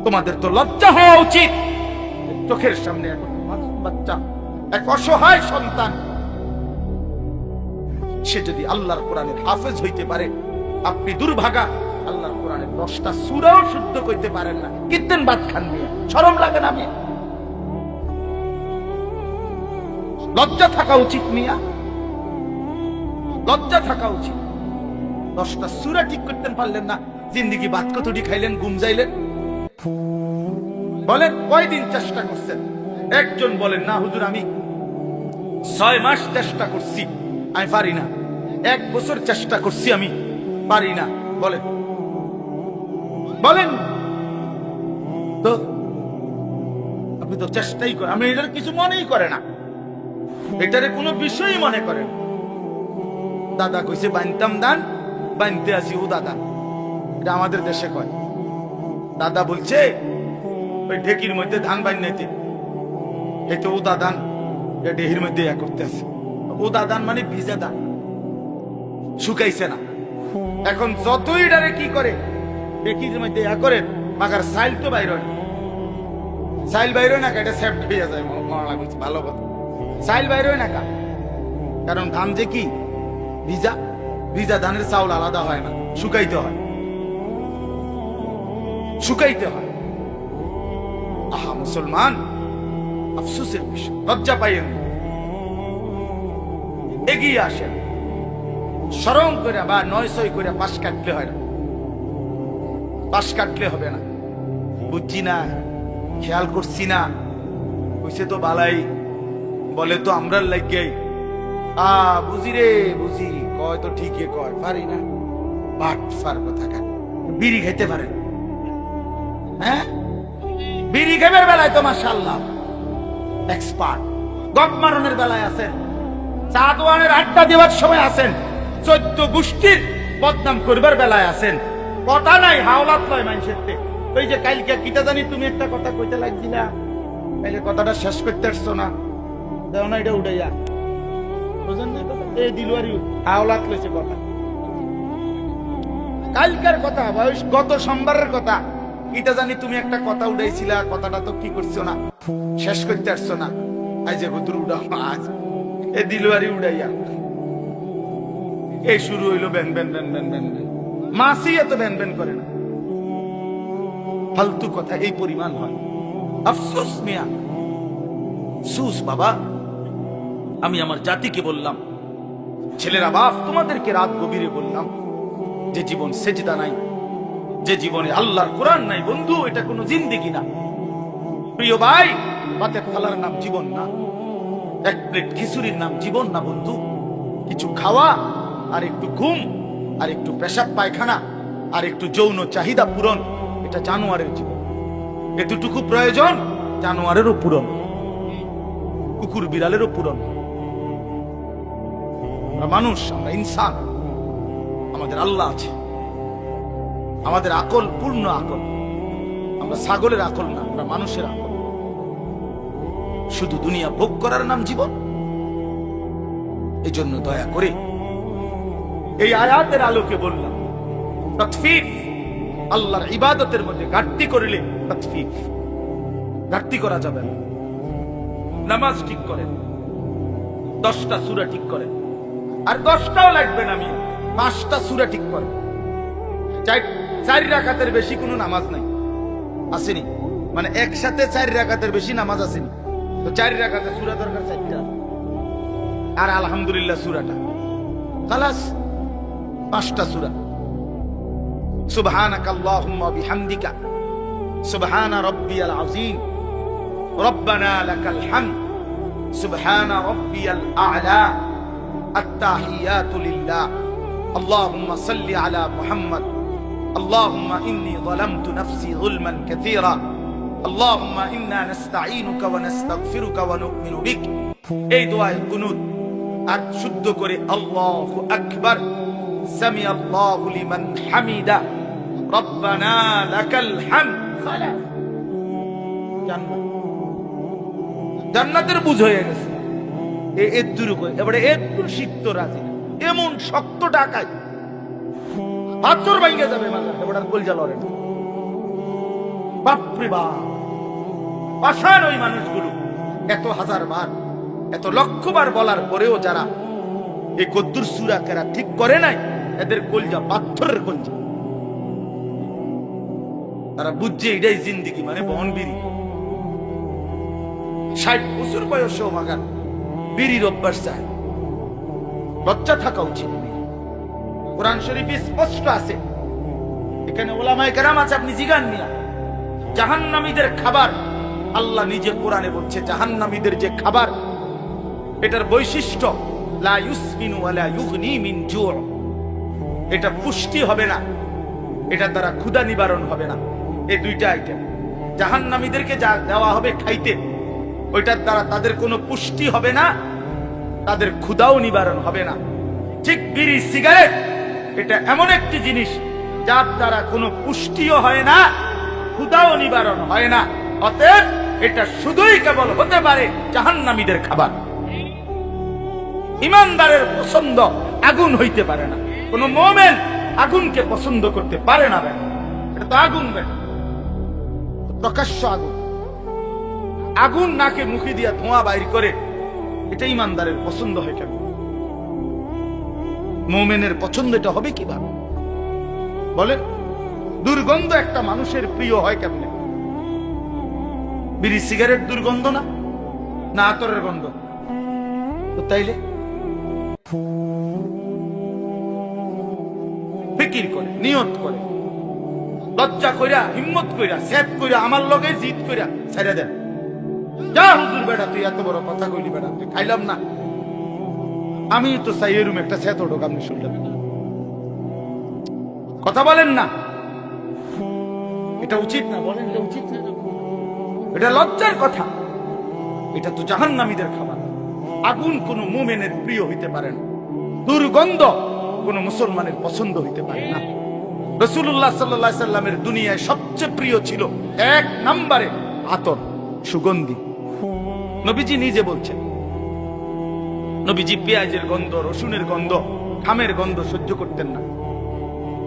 তোমাদের তো লজ্জা হওয়া উচিত। চোখের সামনে এক মাসুম বাচ্চা, এক অসহায় সন্তান, সে যদি আল্লাহর কোরআনের হাফেজ হইতে পারে, আপনি দুর্ভাগা আল্লাহর কোরআনের 10টা সূরাও শুদ্ধ করতে পারেন না, কিত্তেন বাদ খান মিয়া, শরম লাগে না মিয়া? লজ্জা থাকা উচিত মিয়া, লজ্জা থাকা উচিত। 10টা সূরা ঠিক করতে পারলেন না, জিন্দেগি বাদ কতটি খাইলেন, ঘুম যাইলেন? বলেন কয়দিন চেষ্টা করছেন? একজন বলেন না হুজুর আমি 6 মাস চেষ্টা করছি, আমি পারি না। 1 বছর চেষ্টা করছি, আমি পারি না। বলেন বলেন তো, আপনি তো চেষ্টাই করেন, আমি এটার কিছু মনেই করে না, এটারে কোনো বিষয়ই মনে করেন। দাদা কইছে বানতাম দান, বানতে আসি ও দাদা, এটা আমাদের দেশে কয়। দাদা বলছে ওই ঢেকির মধ্যে ধান বান্নাইতে, এই তো ও দাদান ঢেকির মধ্যে ইয়া করতে আছে। ও দাদান মানে ভিজা দান, শুকাইছে না। এখন যতই ডারে কি করে ঢেকির মধ্যে ইয়া করেন, মাগার সাইল তো বাইর হয়, সাইল বাইর হয় না, এটা সেফট হয়ে যায়। ভালো কথা, সাইল বাইর হয় না কা, কারণ ধান যে কি ভিজা, ভিজা ধানের চাউল আলাদা হয় না, শুকাইতে হয়, শুকাইতে হয়। আহা মুসলমান, আফসোসের বিষয়, লজ্জা পাইয়েন, এগিয়ে আসেন। সরম করে বা 900 করে পাশ কাটলে হয় না, পাশ কাটলে হবে না। বুঝছি না, খেয়াল করছি না, কইছে তো বালাই, বলে তো আমরা লাগিয়াই। বুঝি রে বুঝি, কয় তো ঠিকই কয়, পারি না। বাট ফার কথা কান, বিড়ি খাইতে পারে? হ্যাঁ, বিড়ি খাবার বেলায় তো মাশাআল্লাহ এক্সপার্ট, গপ মারনের বেলায় আছেন, চা দোয়ানের আড্ডা দেওয়ার সময় আছেন, 14 গোষ্ঠীর বদনাম করবার বেলায় আছেন। কথা নাই, হাওলাত লয় মানুষের। ওই যে কালকে কিটা জানি তুমি একটা কথা কইতে লাগছিলা, কালকে কথাটা শেষ করতে পারছো না, দেও না এটা উড়াইয়া, বুঝেন না? এই দিলওয়ারি হাওলাত লইছে কথা, কালকার কথা, গত সোমবারের কথা। কিটা জানি তুমি একটা কথা উড়াইছিলা, কথাটা তো কি করছো না, শেষ করতে পারছো না। আজ যে হুজুর উড়াও, আজ এ দিলওয়ারি উড়াইয়া এই শুরু হইলো ব্যান ব্যান ব্যান ব্যান ব্যান। মাসি এত ব্যান ব্যান করে না, ফালতু কথা এই পরিমাণ হয়। আফসোস মিয়া, সুস বাবা, আমি আমার জাতিকে বললাম, ছেলেরা বাপ তোমাদেরকে রাত গভীরে বললাম, যে জীবন সেজদা নাই, যে জীবনে আল্লাহর কোরআন নাই বন্ধু, এটা কোনো জিন্দেগি না। প্রিয় ভাই, ভাতের থালার নাম জীবন না, এক প্লেট খিচুড়ির নাম জীবন না বন্ধু। কিছু খাওয়া আর একটু ঘুম আর একটু পেশাব পায়খানা আর একটু যৌন চাহিদা পূরণ, এটা জানোয়ারের জীবন। এতটুকু প্রয়োজন জানোয়ারেরও পূরণ, কুকুর বিড়ালেরও পূরণ। আমরা মানুষ, আমরা ইনসান, আমাদের আল্লাহ আছে, আমাদের আকল পূর্ণ আকল। আমরা ছাগলের আকল না, আমরা মানুষের আকল। শুধু দুনিয়া ভোগ করার নাম জীবন। এই জন্য দয়া করে এই আয়াতের আলোকে বললাম, তাতফিফ, আল্লাহর ইবাদতের মধ্যে ঘাটতি করলে তাতফিফ, ঘাটতি করা যাবে না। নামাজ ঠিক করেন, 10টা সূরা ঠিক করেন, আর 10টাও লাগবে না, আমি 5টা সূরা ঠিক করেন। 4 রাকাতের বেশি কোনো নামাজ নাই, আসেনি? মানে একসাথে 4 রাকাতের বেশি নামাজ আসেনি, তো 4 রাকাতের সূরা দরকার 4টা, আর আলহামদুলিল্লাহ সূরাটা খালাস, 5টা সূরা। সুবহানাকাল্লাহুম্মা বিহামদিকা, সুবহানা রাব্বিয়াল আযীম, রব্বানা লাকাল হামদ, সুবহানা রাব্বিয়াল আ'লা, আত-তাহিয়াতু লিল্লাহ, আল্লাহুম্মা সাল্লি আলা মুহাম্মদ, আল্লাহুম্মা ইন্নী যালামতু নাফসি যুলমান কাসীরা, আল্লাহুম্মা ইন্না নাস্তাঈনুকা ওয়া নাস্তাগফিরুকা ওয়া নু'মিনু বিক। এই দোয়ায় কুনুত আর শুদ্ধ করে আল্লাহু আকবার, সামি আল্লাহু লিমান হামিদা, রব্বানা লাকাল হামদ। খালাস, জান্নাত, জান্নাতের বুঝ হয়ে গেছে। এদ্দুর করে এবারে এদ্দুর শিখত রাজি না, এমন শক্ত ডাকায় পাথর ভাঙে যাবে মাথা, এবার কলজা লড়ে না। বাপরে বাপ, পাষাণ ওই মানুষগুলো। এত হাজার বার, এত লক্ষ বার বলার পরেও যারা এই কদ্দুর সূরা কেরা ঠিক করে নাই, এদের কলজা পাথরের কলজা। তারা বুঝছে এটাই জিন্দেগি, মানে বহন বিড়ি। 60 বছর বয়সেও মাগান বিড়ির অভ্যাস চায়। লজ্জা থাকা উচিত। কোরআন শরীফে স্পষ্ট আছে, এখানে ওলামায়ে কেরাম আছে, আপনি জিগান মিয়া। জাহান্নামীদের খাবার আল্লাহ নিজে কোরআনে বলছে, জাহান্নামীদের যে খাবার, এটার বৈশিষ্ট্য লা ইউসমিনু ওয়া লা ইউগনি মিন জু', এটা পুষ্টি হবে না, এটা দ্বারা ক্ষুধা নিবারণ হবে না। এই 2টা আইটেম জাহান্নামীদেরকে যা দেওয়া হবে খাইতে, ওইটার দ্বারা তাদের কোনো পুষ্টি হবে না, তাদের ক্ষুধাও নিবারণ হবে না। ঠিক বিড়ি সিগারেট, এটা এমন একটি জিনিস যার দ্বারা কোনো পুষ্টিও হয় না, ক্ষুধাও নিবারণ হয় না। অতএব এটা শুধুই কেবল হতে পারে জাহান্নামীদের খাবার। ইমানদারের পছন্দ আগুন হইতে পারে না, কোন মুমিন আগুনকে পছন্দ করতে পারে না। এটা তো আগুন, প্রকাশ্য আগুন। আগুন নাকে মুখে দিয়া ধোঁয়া বাইর করে, এটা ইমানদারের পছন্দ হয় কেন? মুমিনের পছন্দ এটা হবে কিভাবে বলেন? দুর্গন্ধ একটা মানুষের প্রিয় হয় কেমনে? বিড়ি সিগারেট দুর্গন্ধ না, না আতরের গন্ধ? তো তাইলে ফিকির করে, নিয়ত করে, লজ্জা কইরা, হিম্মত কইরা, সেট কইরা, আমার লগে জিদ কইরা ছেড়ে দেন। যা হুজুর বেটা, তুই এত বড় কথা কইলি বেটা, তুই খাইলাম না। আমি তো চাই এরুম একটা সেট ওঠক, আপনি শুনলেন কথা বলেন না। এটা উচিত না, বলেন এটা উচিত না? এটা লজ্জার কথা। এটা তো জাহান্নামীদের খাবার। আগুন কোন মুমিনের প্রিয় হইতে পারে না, দুর্গন্ধ কোন মুসলমানের পছন্দ হইতে পারে না। রাসূলুল্লাহ সাল্লাল্লাহু আলাইহি সাল্লামের দুনিয়ায় সবচেয়ে প্রিয় ছিল 1 নম্বরে আতর, সুগন্ধি। নবীজি নিজে বলছেন, নবীজি পেঁয়াজের গন্ধ, রসুনের গন্ধ, খামের গন্ধ সহ্য করতেন না।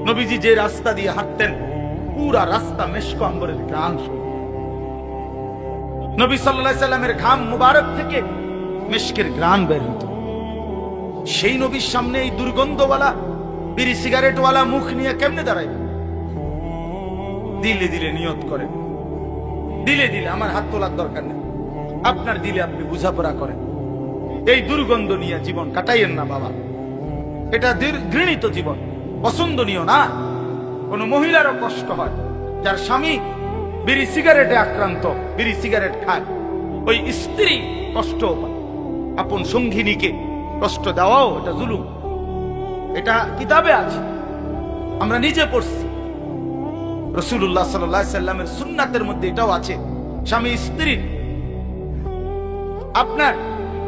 নবীজি যে রাস্তা দিয়ে হাঁটতেন, পুরা রাস্তা মেশক আম্বরের ঘ্রাণ। নবী সাল্লাল্লাহু আলাইহি সাল্লামের ঘাম মুবারক থেকে মেশকের ঘ্রাণ বের হতো। সেই নবীর সামনে এই দুর্গন্ধওয়ালা বিড়ি সিগারেটওয়ালা মুখ নিয়ে কেমনে দাঁড়াইবে? দিলে দিলে নিয়ত করেন, দিলে দিলে, আমার হাত তোলার দরকার নেই, আপনার দিলে আপনি বোঝাপড়া করেন। এই দুর্গন্ধ নিয়ে জীবন কাটাইয়েন না বাবা। এটা ঘৃণিত জীবন, পছন্দনীয় না। কোন মহিলারও কষ্ট হয়, যার স্বামী বিড়ি সিগারেটে আক্রান্ত, বিড়ি সিগারেট খায়, ওই স্ত্রী কষ্ট পায়। আপন সঙ্গিনীকে কষ্ট দেওয়াও এটা জুলুম। এটা কিতাবে আছে, আমরা নিজে পড়ছি। রাসূলুল্লাহ সাল্লাল্লাহু আলাইহি সাল্লামের সুন্নাতের মধ্যে এটাও আছে। স্বামী স্ত্রী, আপনার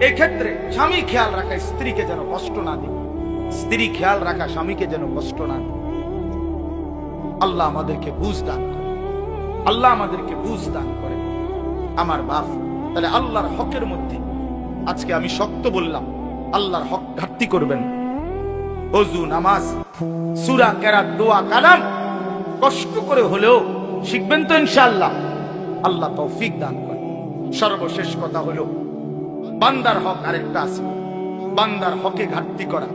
এই ক্ষেত্রে স্বামী খেয়াল রাখা স্ত্রীকে যেন কষ্ট না দিই, স্ত্রী খেয়াল রাখা স্বামীকে যেন কষ্ট না দিই। আল্লাহ আমাদেরকে বুঝ দান করে, আল্লাহ আমাদেরকে বুঝ দান করে আমার বাপ। তাহলে আল্লাহর হকের মধ্যে আজকে আমি শক্ত বললাম, আল্লাহর হক ঘাটতি করবেন। ওযু, নামাজ, সূরা, কেরাত, দোয়া, কালাম কষ্ট করে হলেও শিখবেন তো ইনশাআল্লাহ। আল্লাহ তৌফিক দান করে। সর্বশেষ কথা হলো, বান্দার হক আরেকটা আছে। বান্দার হকে ঘাটতি করা।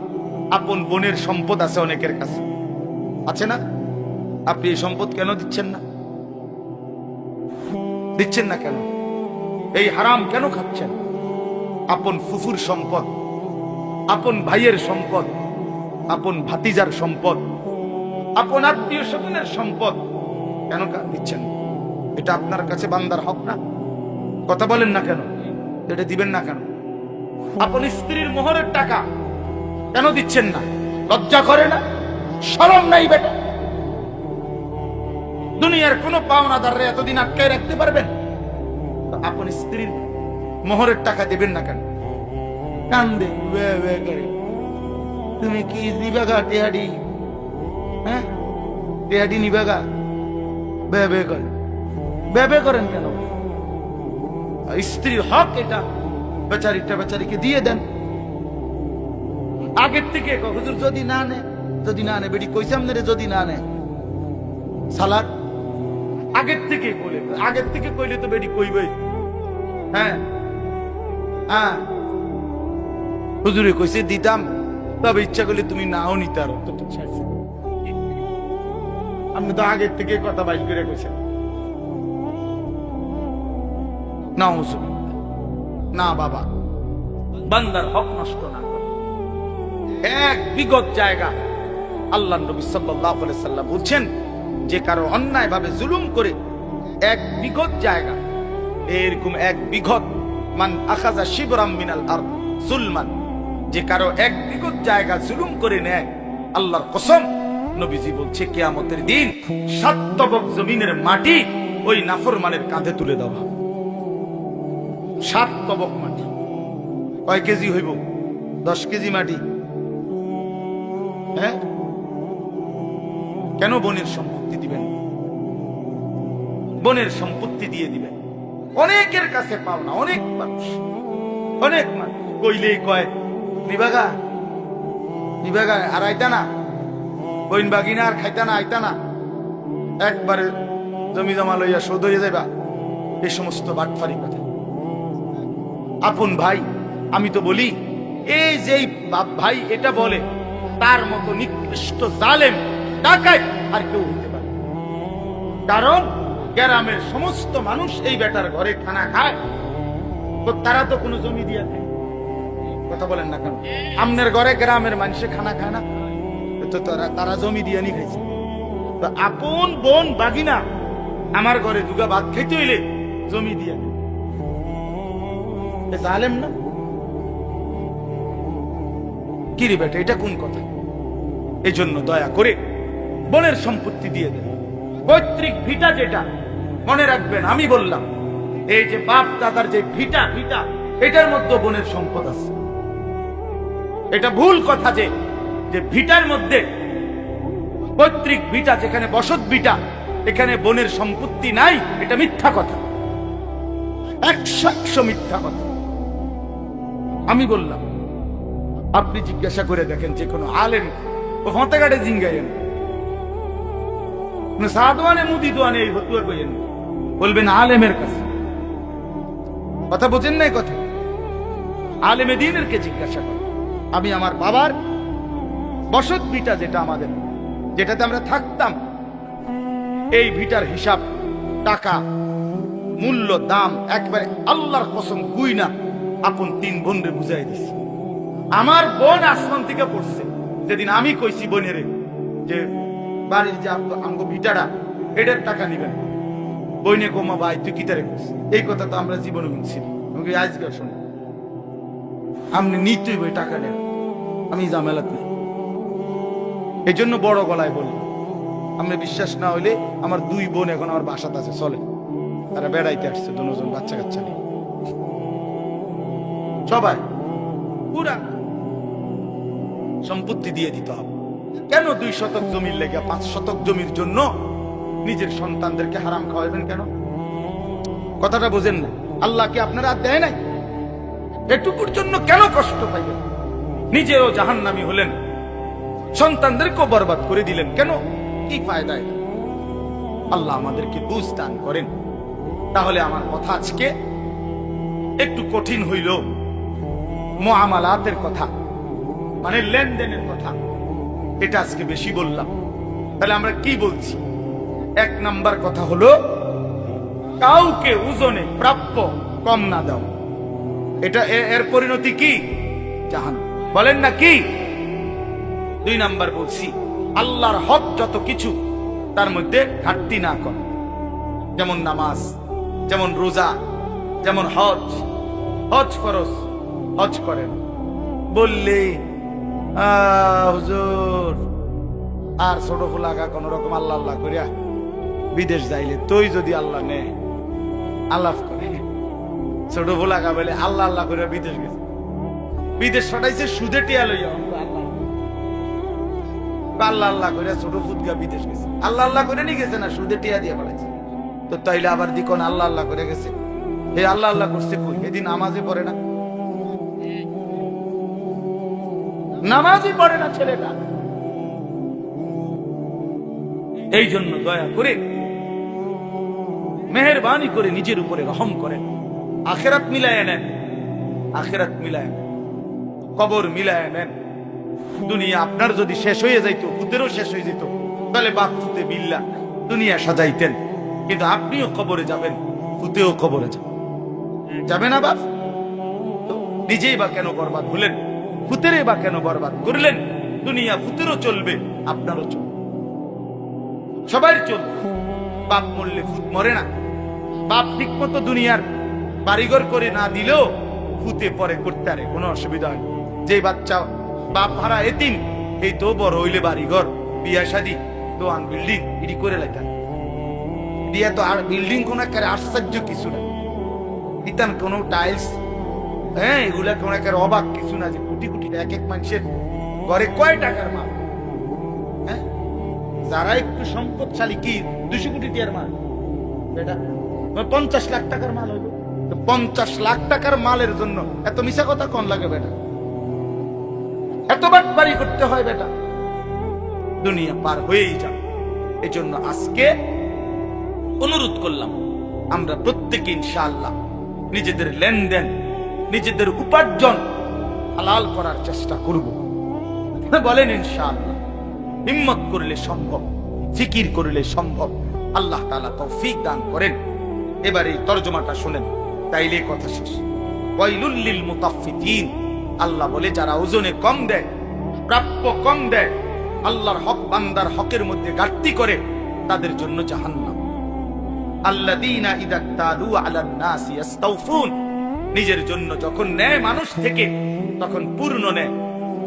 আপন বোনের সম্পদ আছে অনেকের কাছে, আছে না? আপনি এই সম্পদ কেন দিচ্ছেন না? দিচ্ছেন না কেন? এই হারাম কেন খাচ্ছেন? আপন ফুফুর সম্পদ, আপন ভাইয়ের সম্পদ, আপন ভাতিজার সম্পদ, আপন আত্মীয় স্বজনের সম্পদ কেন দিচ্ছেন? এটা আপনার কাছে বান্দার হক না? কথা বলেন না কেন? এটা দিবেন না কেন? আপন স্ত্রীর মোহরের টাকা কেন দিচ্ছেন না? লজ্জা করে না? শরম নাই বেটা? দুনিয়ার কোন পাওনাদাররে এতদিন আটকায় রাখতে পারবেন? আপন স্ত্রীর মোহরের টাকা দেবেন না কেন? কান্দে তুমি কি নিবাগা টেহাডি? হ্যাঁ, টেহাডি নিবাগা? বে করে বে করেন কেন? স্ত্রীর হক এটা, বেচারিটা বেচারিকে দিয়ে দেন। আগের থেকে হুজুর যদি না নে, যদি না নে, বেটি কইছে আপনারে যদি না নে সালাদ আগের থেকে বলে, আগের থেকে কইলে তো বেটি কইবে। হ্যাঁ হ্যাঁ, হুজুরে কইছে দিতাম, তবে ইচ্ছা করলে তুমি নাও নিতে আরো। আপনি তো আগের থেকে কথা বাইশ করে কইছেন না হুজুর। না বাবা, বান্দার হক নষ্ট না করে। এক বিগত জায়গা আল্লাহ নবী সাল্লাল্লাহু আলাইহি সাল্লাম বলছেন, যে কারো অন্যায় ভাবে জুলুম করে এক বিগত জায়গা, এরকম এক বিগত, মান আখাযা শিবরাম মিনাল আরদ যুলমান, যে কারো এক বিগত জায়গা জুলুম করে নেয়, আল্লাহর কসম নবীজি বলছে কিয়ামতের দিন 7 তবক জমিনের মাটি ওই নাফরমানের কাঁধে তুলে দেওয়া। 7 তবক মাটি কয় কেজি হইব? 10 কেজি মাটি। হ্যাঁ, কেন বোনের সম্পত্তি দিবেন? বোনের সম্পত্তি দিয়ে দিবেন। অনেকের কাছে পাও না, অনেক মানুষ, অনেক মানুষ কইলেই কয় নিবাগা নিবাগা, আর আইতা না বইন বাগিনা, আর খাইতা না, আইতা না, একবারে জমি জমা লইয়া শোধ হইয়া যাইবা। এই সমস্ত বাটফারি কথা। আপন ভাই, আমি তো বলি, এই যেই ভাই এটা বলে, তার মতো নিকৃষ্ট জালেম ডাকাত আর কেউ হতে পারে। কারণ গ্রামের সমস্ত মানুষ এই বেটার ঘরে খানা খায়, তো তারা তো কোনো জমি দিয়া খায়। কথা বলেন না কেন? আমনের ঘরে গ্রামের মানুষে খানা খায় না, তো তারা জমি দিয়া নি খাইছে। তো আপন বোন বাগিনা আমার ঘরে দুগা ভাত খাইতে হইলে জমি দিয়া জালেম না? কি রে বেটা, এটা কোন কথা? এই জন্য দয়া করে বোনের সম্পত্তি দিয়ে দেন। পৈতৃক ভিটা যেটা, মনে রাখবেন আমি বললাম, এই যে বাপ দাদার যে ভিটা, এটার মধ্যে বোনের সম্পদ আছে। এটা ভুল কথা যে ভিটার মধ্যে, পৈতৃক ভিটা যেখানে বসত ভিটা, এখানে বোনের সম্পত্তি নাই, এটা মিথ্যা কথা। 100% মিথ্যা কথা। আমি বললাম, আপনি জিজ্ঞাসা করে দেখেন যে কোনো আলেম, ও ফতেগাড়ে জিঙ্গাইয়েন, সাদওয়ানে মুদি দোয়ানে এই ফতুয়া কইয়েন, বলবেন আলেমের কাছে। কথা বোঝেন নাই? কথা আলেমে দ্বীনেরকে জিজ্ঞাসা করেন। আমি আমার বাবার বসত ভিটা যেটা আমাদের, যেটাতে আমরা থাকতাম, এই ভিটার হিসাব টাকা মূল্য দাম একবারে আল্লাহর কসম গুই না আপন 3 বোনরে বুঝাই দিছি। আমার বোন আসমান থেকে পড়ছে যেদিন আমি কইছি বোনেরে যে বাড়ির যে আমগো ভিটাটা এটার টাকা নিবেন, বইনে কমা ভাই তুই কি তারে কইছিস? এই কথা তো আমরা জীবনে শুনছি না, আমাকে আজকে শুনি আপনি নিতেই বই টাকা নেন, আমি ঝামেলাত নেই। এই জন্য বড় গলায় বলি, আমরা বিশ্বাস না হইলে আমার 2 বোন এখন আমার বাসাতে আছে, চলে তারা বেড়াইতে আসছে, দুজন বাচ্চা কাচ্চা নিয়ে সবাই পুরা সম্পত্তি দিয়ে দিতে হবে। কেন 2 শতক জমির লেগে 5 শতক জমির জন্য নিজের সন্তানদেরকে হারাম খাওয়াবেন কেন? কথাটা বোঝেন না? আল্লাহকে আপনারা আর দেয় নাই? এটুকুর জন্য কেন কষ্ট পাইবেন? নিজেও জাহান্নামী হলেন, সন্তানদেরকেও বরবাদ করে দিলেন কেন? কি ফায়দা? আল্লাহ আমাদেরকে বুঝ দান করেন। তাহলে আমার কথা আজকে একটু কঠিন হইল, মুআমালাতের কথা মানে লেনদেনের কথা, এটা আজকে বেশি বললাম। তাহলে আমরা কি বলছি? 1 নাম্বার কথা হলো কাউকে ওজনে প্রাপ্য কম না দাও। এটা এর পরিণতি কি? জাহান্নাম। বলেন না কি? 2 নাম্বার বলছি আল্লাহর হক যত কিছু তার মধ্যে ঘাটতি না করা, যেমন নামাজ, যেমন রোজা, যেমন হজ। হজ ফরজ, হজ করেন বললে হুজুর আর ছোট ফুলাগা কোন রকম আল্লাহ আল্লাহ করিয়া বিদেশ যাইলে তুই যদি আল্লাহ নে আলাপ করে, ছোট ফুলাগা বলে আল্লাহ আল্লাহ করিয়া বিদেশ গেছে, বিদেশ ছড়াইছে সুদে টিয়া লইয়া আল্লাহ আল্লাহ করে ছোট ফুটগা বিদেশ গেছে, আল্লাহ আল্লাহ করে নিয়ে গেছে না, সুদে টিয়া দিয়ে পড়াইছে। তো তাইলে আবার দিকন আল্লাহ আল্লাহ করে গেছে, হে আল্লাহ আল্লাহ করছে কই? এদিন নামাজই পড়ে না, নামাজই পড়ে না ছেলেটা। এই জন্য দয়া করে মেহেরবানি করে নিজের উপরে রহম করেন, আখিরাত মিলায় নেন, আখিরাত মিলায় নেন, কবর মিলায় নেন। দুনিয়া আপনার যদি শেষ হয়ে যাইতো, ভূতেরও শেষ হয়ে যেত, তাহলে বাপ ফুতে বিল্লা দুনিয়া সাজাইতেন, কিন্তু আপনিও কবরে যাবেন, ভূতেও কবরে যাবে না বাপ? তো নিজেই বা কেন বরবাদ হলেন? ভূতেরই বা কেন বরবাদ করলেন? দুনিয়া ভূতেরও চলবে, আপনারও চলবে, সবাই চলবে। বাপ মরলে ভূত মরে না। বাপ ঠিক মতো দুনিয়ার বাড়িঘর করে না দিলেও ভূতে পরে করতে পারে, কোনো অসুবিধা হয়। যে বাচ্চা বাপ ভাড়া এতিম, এই তো বড় হইলে বাড়িঘর বিয়া শাদী দোয়ান বিল্ডিং এটি করে লাইতেন। দিয়া তো আর বিল্ডিং কোন একেবারে আশ্চর্য কিছু না, দিতাম কোন টাইলস, হ্যাঁ এগুলা কোন একেবারে অবাক কিছু না, যে কোটি কোটি এক এক মানুষের ঘরে কয় টাকার মাল, হ্যাঁ যারা একটু সম্পদশালী কি 200 কোটি টাকার মাল, বেটা 50 লাখ টাকার মাল হইল। 50 লাখ টাকার মালের জন্য এত মিশা কথা কোন লাগে বেটা? এত বাটপারি করতে হয় বেটা? দুনিয়া পার হয়েই যাবে। এই জন্য আজকে অনুরোধ করলাম, আমরা প্রত্যেকে ইনশাআল্লাহ নিজেদের লেনদেন, নিজেদের উপার্জন হালাল করার চেষ্টা করব। বলেন ইনশাআল্লাহ। হিম্মত করলে সম্ভব, ফিকির করলে সম্ভব। আল্লাহ তাআলা তৌফিক দান করেন। এবারে এই তরজমাটা শুনেন, তাইলে কথা শেষ। ওয়াইলুল লিল মুতাফফিফিন, আল্লাহ বলে যারা ওজনে কম দেয়, প্রাপ্য কম দেয়, আল্লাহর হক বান্দার হকের মধ্যে ঘাটতি করে, তাদের জন্য জাহান্নাম। আল্লাযীনা ইযা তালু আলান নাস ইস্তাওফুন, নিজের জন্য যখন নেয় মানুষ থেকে তখন পূর্ণ নেয়।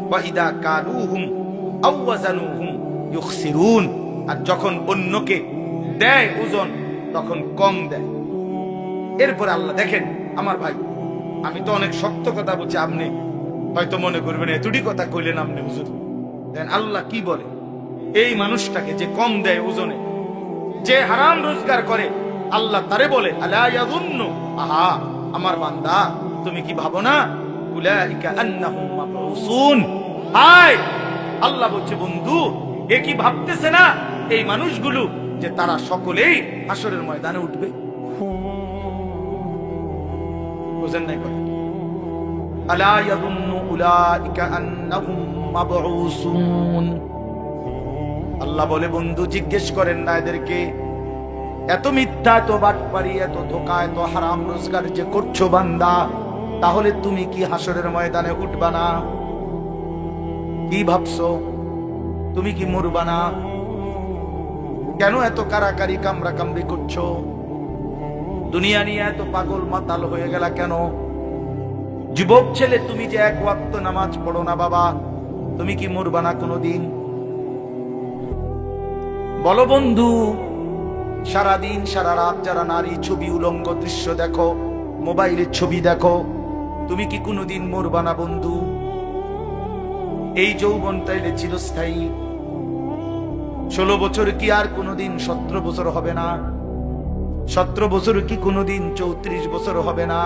ওয়া ইযা কালুহুম আও ওয়াজানুহুম ইউখসিরুন, আর যখন অন্যকে দেয় ওজন তখন কম দেয়। এরপর আল্লাহ দেখেন আমার ভাই, আমি তো অনেক শক্ত কথা বলছি, আপনি হয়তো মনে করবেন এতটি কথা কইলেন আপনি হুজুর। দেন আল্লাহ কি বলে, এই মানুষটাকে যে কম দেয় ওজনে, যে হারাম রোজগার করে, আল্লাহ তারে বলে আলা ইয়াযুন্নু, আহা আমার বান্দা তুমি কি ভাবো না, উলাইকা আন্নাহুম মাবউসুন, হায় আল্লাহ বলছে বন্ধু এ কি ভাবতেছে না এই মানুষগুলো যে তারা সকলেই হাসরের ময়দানে উঠবে? বুঝেন নাই কথা? আলা ইয়াযুন্নু উলাইকা আন্নাহুম মাবউসুন। আল্লাহ বলে বন্ধু জিজ্ঞেস করেন না এদেরকে এত মিথ্যা, এত বাটপারি, এত ধোঁকা, এত হারাম রোজগার যে করছো বান্দা, তাহলে তুমি কি হাসরের ময়দানে উঠবা না? কি ভাবছো? তুমি কি মরবা না? কেন এত কারাকারি কামরা কামড়ি করছো? দুনিয়া নিয়ে এত পাগল মাতাল হয়ে গেলা কেন? যুবক ছেলে, তুমি যে এক ওয়াক্ত নামাজ পড়ো না বাবা, তুমি কি মরবা না কোনোদিন? বলো বন্ধু, সারাদিন সারা রাত যারা নারী ছবি, উলঙ্গ দৃশ্য দেখো, মোবাইলের ছবি দেখো, তুমি কি কোনোদিন মরবা না বন্ধু? এই যৌবন তাইলে চিরস্থায়ী। 16 বছর কি আর কোনোদিন 17 বছর হবে না? 17 বছর কি কোনোদিন 34 বছর হবে না?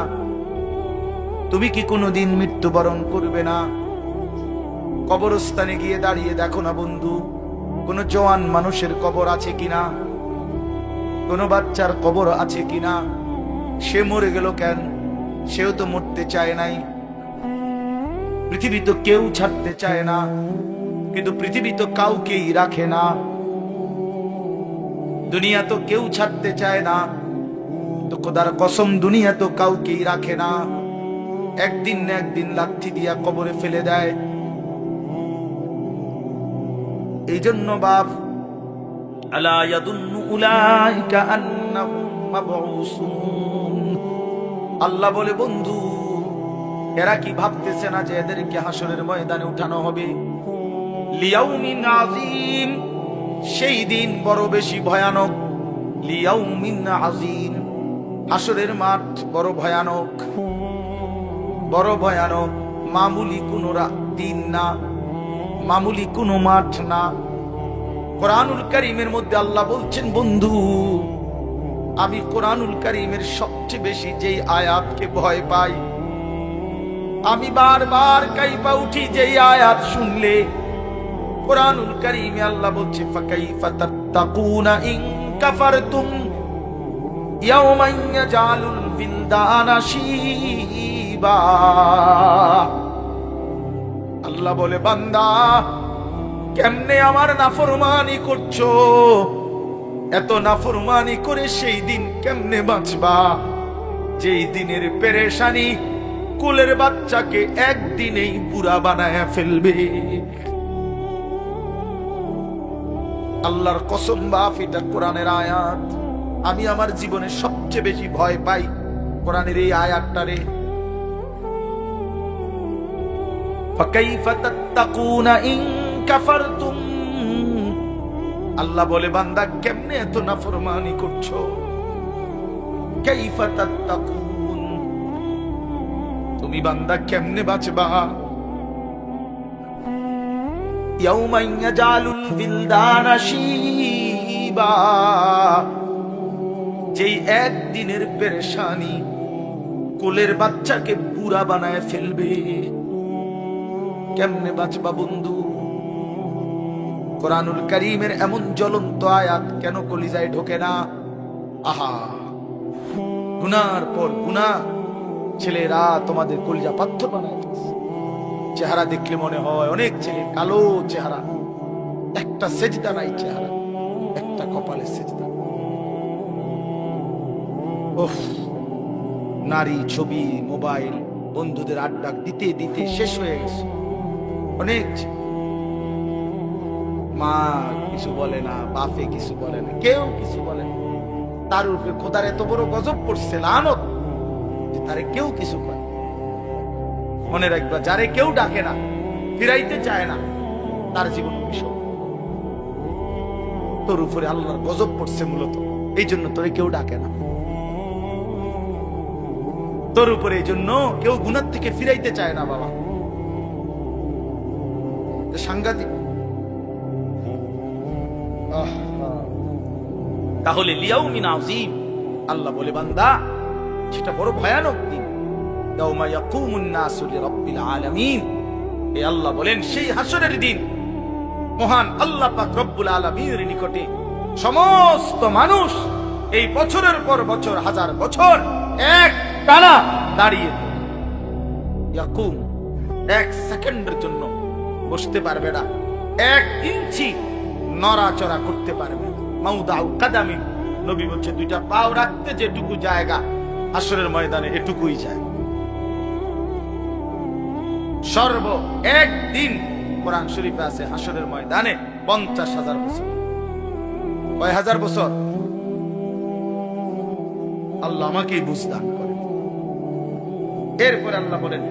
তুমি কি কোনোদিন মৃত্যুবরণ করবে না? কবরস্থানে গিয়ে দাঁড়িয়ে দেখো না বন্ধু, কোন জওয়ান মানুষের কবর আছে কিনা, কোন বাচ্চার কবর আছে কিনা? সে মরে গেল কেন? সেও তো মরতে চায় নাই। পৃথিবী তো কেউ ছাড়তে চায় না, কিন্তু পৃথিবী তো কাউকেই রাখে না। দুনিয়া তো কেউ ছাড়তে চায় না, তো খোদার কসম দুনিয়া তো কাউকেই রাখে না। একদিন না একদিন লাথি দিয়া কবরে ফেলে দেয়। এই জন্য বাপ, আলা ইয়াদুন্নু উলাইকা আন্নাহুম মাবউসুন, আল্লাহ বলে বন্ধু, এরা কি ভাবতেছে না যে এদেরকে হাসরের ময়দানে উঠানো হবে? লিয়াউমিন আযীম, সেই দিন বড় বেশি ভয়ানক। লিয়াউমিন আযীম, হাসরের মাঠ বড় ভয়ানক, বড় ভয়ানক। মামুলি কোনো দিন না, মামুলি কোনো মাঠ না। কোরআনুল কারীমের মধ্যে আল্লাহ বলছেন বন্ধু, আমি কোরআনুল কারীমের সবচেয়ে বেশি যেই আয়াতকে ভয় পাই, আমি বারবার কাইপা উঠি যেই আয়াত শুনলে। কোরআনুল কারীমে আল্লাহ বলছে, ফাকাইফা তাত্তাকুনা ইন কাফারতুম ইয়াওমান ইয়াজালুল বিলদানা শিবা। আল্লাহ বলে, বান্দা কেমনে আমার নাফরমানি করছো? এত নাফরমানি করে সেই দিন কেমনে বাঁচবা, যেই দিনের পেরেশানি কোলের বাচ্চাকে একদিনেই বুড়া বানায়া ফেলবে। আল্লাহর কসম বাপ, এটা কোরআনের আয়াত। আমি আমার জীবনে সবচেয়ে বেশি ভয় পাই কোরআনের এই আয়াতটারে। ফাকাইফা তাত্তাকুনা ইন কাফারতুম, আল্লাহ বলে বান্দা কেমনে এত নাফরমানি করছো? কাইফা তাত্তাকুন, তুমি বান্দা কেমনে বাঁচবা? ইয়াউমা ইয়াজালুল বিলদানা শিবা, যেই একদিনের পেরেশানি কোলের বাচ্চাকে বুড়া বানায় ফেলবে। কেমনে বাঁচবা বন্ধু? কোরআনুল কারীমের এমন জ্বলন্ত আয়াত কেন কলিজায় ঢোকে না? আহা, গুনার পর গুনাহ, ছেলেরা তোমাদের কলিজা পাথর বানায় ফেলছে। চেহারা দেখলে মনে হয় অনেক ছেলে কালো চেহারা, একটা সেজদা নাই চেহারা, একটা কপালে সেজদা। ওহ, নারী ছবি, মোবাইল, বন্ধুদের আড্ডা দিতে দিতে শেষ হয়ে গেছে। অনেক মা কিছু বলে না, বাপে কিছু বলে না, কেউ কিছু বলে না। তার উপরে খোদার এত বড় গজব পড়ছে, লানত, যে তারে কেউ কিছু করে। মনে রাখবা, যারে কেউ ডাকে না, ফিরাইতে চায় না, তার জীবন বিষয়। তোর উপরে আল্লাহর গজব পড়ছে মূলত এই জন্য তোরে কেউ ডাকে না। তোর উপরে এই জন্য কেউ গুনাহ থেকে ফিরাইতে চায় না বাবা। সাংঘাতিক। তাহলে লিয়াউমিন আযীম, আল্লাহ বলে বান্দা সেটা বড় ভয়ানক দিন। ইয়াউমা ইয়াকুমুন নাসু লিরাব্বিল আলামিন, এই আল্লাহ বলেন সেই হাসরের দিন মহান আল্লাহ পাক রব্বুল আলামিনের নিকটে সমস্ত মানুষ এই বছরের পর বছর, হাজার বছর এক টানা দাঁড়িয়ে ইয়াকুম, এক সেকেন্ডের জন্য বসতে পারবে না, 1 ইঞ্চি নড়াচড়া করতে পারবে না। মাউদাউ কাদামিন নবী বলছে দুইটা পাও রাখতে যেটুকু জায়গা হাসরের ময়দানে এটুকুই যায়। সর্ব একদিন কোরআন শরীফে আছে হাসরের ময়দানে 50,000 বছর। কয় হাজার বছর? আল্লাহ আমাকেই বুঝদান করে। এরপর আল্লাহ বলেন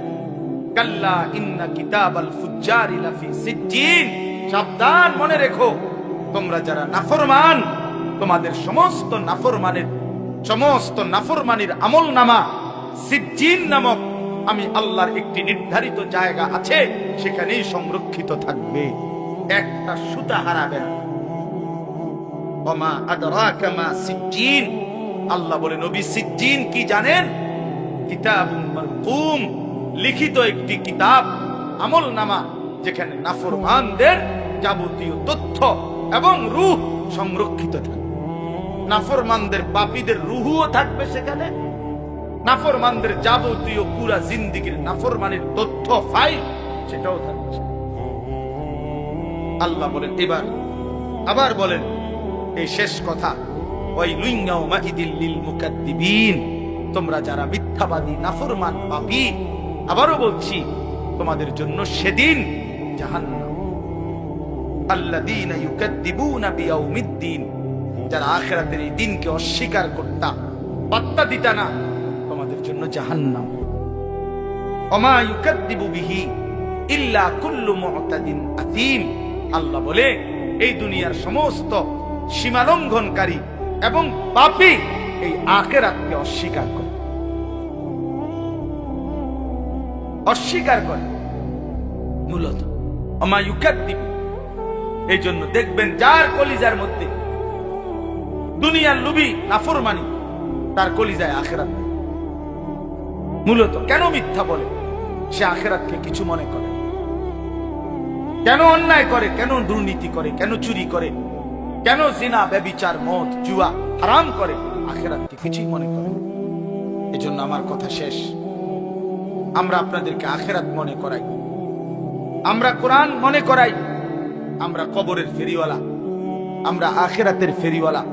কাল্লা ইন্না কিতাবাল ফুজ্জারি লাফি সিজ্জিন, সাবধান মনে রেখো তোমরা যারা নাফরমান, তোমাদের সমস্ত নাফরমানির আমলনামা সিজ্জিন নামক আমি আল্লাহর একটি নির্ধারিত জায়গা আছে, সেখানেই সংরক্ষিত থাকবে, একটা সুতা হারাবে না। ওমা আদরাকা মা সিজ্জিন, আল্লাহ বলে নবী সিজ্জিন কি জানেন? কিতাবুম মারকুম, লিখিত একটি কিতাব, আমলনামা, যেখানে নাফরমানদের যাবতীয় তথ্য এবং রূহ সংরক্ষিত থাকবে। নাফরমানদের পাপীদের রূহও থাকবে সেখানে, নাফরমানদের যাবতীয় পুরা জিন্দেগীর নাফরমানির তথ্য ফাইল সেটাও থাকবে। আল্লাহ বলেন এবার আবার বলেন এই শেষ কথা, ওয়াইলুন ইয়াউমাইদিল লিল মুকাদ্দিবিন, তোমরা যারা মিথ্যাবাদী নাফরমান পাপী, আবারও বলছি তোমাদের জন্য সেদিন জাহান্নাম। আল্লাযীনা ইউকাদ্দিবুনা বিয়াউমিদ্দিন, যারা আখিরাতের এই দিনকে অস্বীকার করতা, পাত্তা দিতা না, তোমাদের জন্য জাহান্নাম। ওমা ইউকাদ্দিবু বিহি ইল্লা কুল্লু মুতাদিন আতিম, আল্লাহ বলে এই দুনিয়ার সমস্ত সীমালঙ্ঘনকারী এবং পাপী এই আখিরাতকে অস্বীকার করে, অস্বীকার করে মূলত। ওমা ইউকাদ্দিবু, এই জন্য দেখবেন যার কলিজার মধ্যে দুনিয়ার লোভী নাফরমানি, তার কলিজায় আখিরাত নেই। মূলত কেন মিথ্যা বলে? সে আখিরাতকে কিছু মনে করে। কেন অন্যায় করে, কেন দুর্নীতি করে, কেন চুরি করে, কেন জিনা ব্যভিচার মদ জুয়া হারাম করে, আখিরাতকে কিছুই মনে করে। এজন্য আমার কথা শেষ, আমরা আপনাদেরকে আখিরাত মনে করাই, আমরা কোরআন মনে করাই, আমরা কবরের ফেরিওয়ালা, আমরা আখিরাতের ফেরিওয়ালা,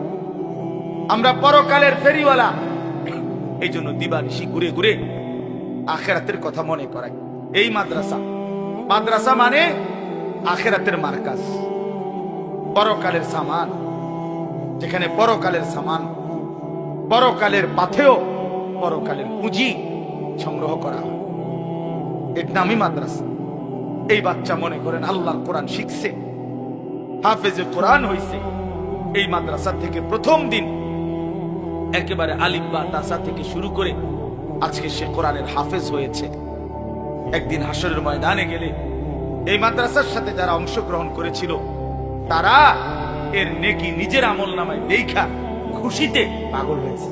আমরা পরকালের ফেরিওয়ালা। এই জন্য দিবানিশি ঘুরে ঘুরে আখিরাতের কথা মনে করাই। এই মাদ্রাসা মানে আখিরাতের মার্কাজ, পরকালের সামান, যেখানে পরকালের সামান, পরকালের পাথেয়, পরকালের পুঁজি সংগ্রহ করা হয়, এর নামই মাদ্রাসা। এই বাচ্চা মনে করেন আল্লাহর কোরআন শিখছে, হাফেজে কোরআন হইছে, এই মাদ্রাসা থেকে প্রথম দিন একেবারে আলিফ বা তাসা থেকে শুরু করে আজকে সে কোরআনের হাফেজ হয়েছে। একদিন হাসরের ময়দানে গেলে এই মাদ্রাসার সাথে যারা অংশগ্রহণ করেছিল তারা এর নেকি নিজের আমলনামায় দেখা খুশিতে পাগল হয়েছে।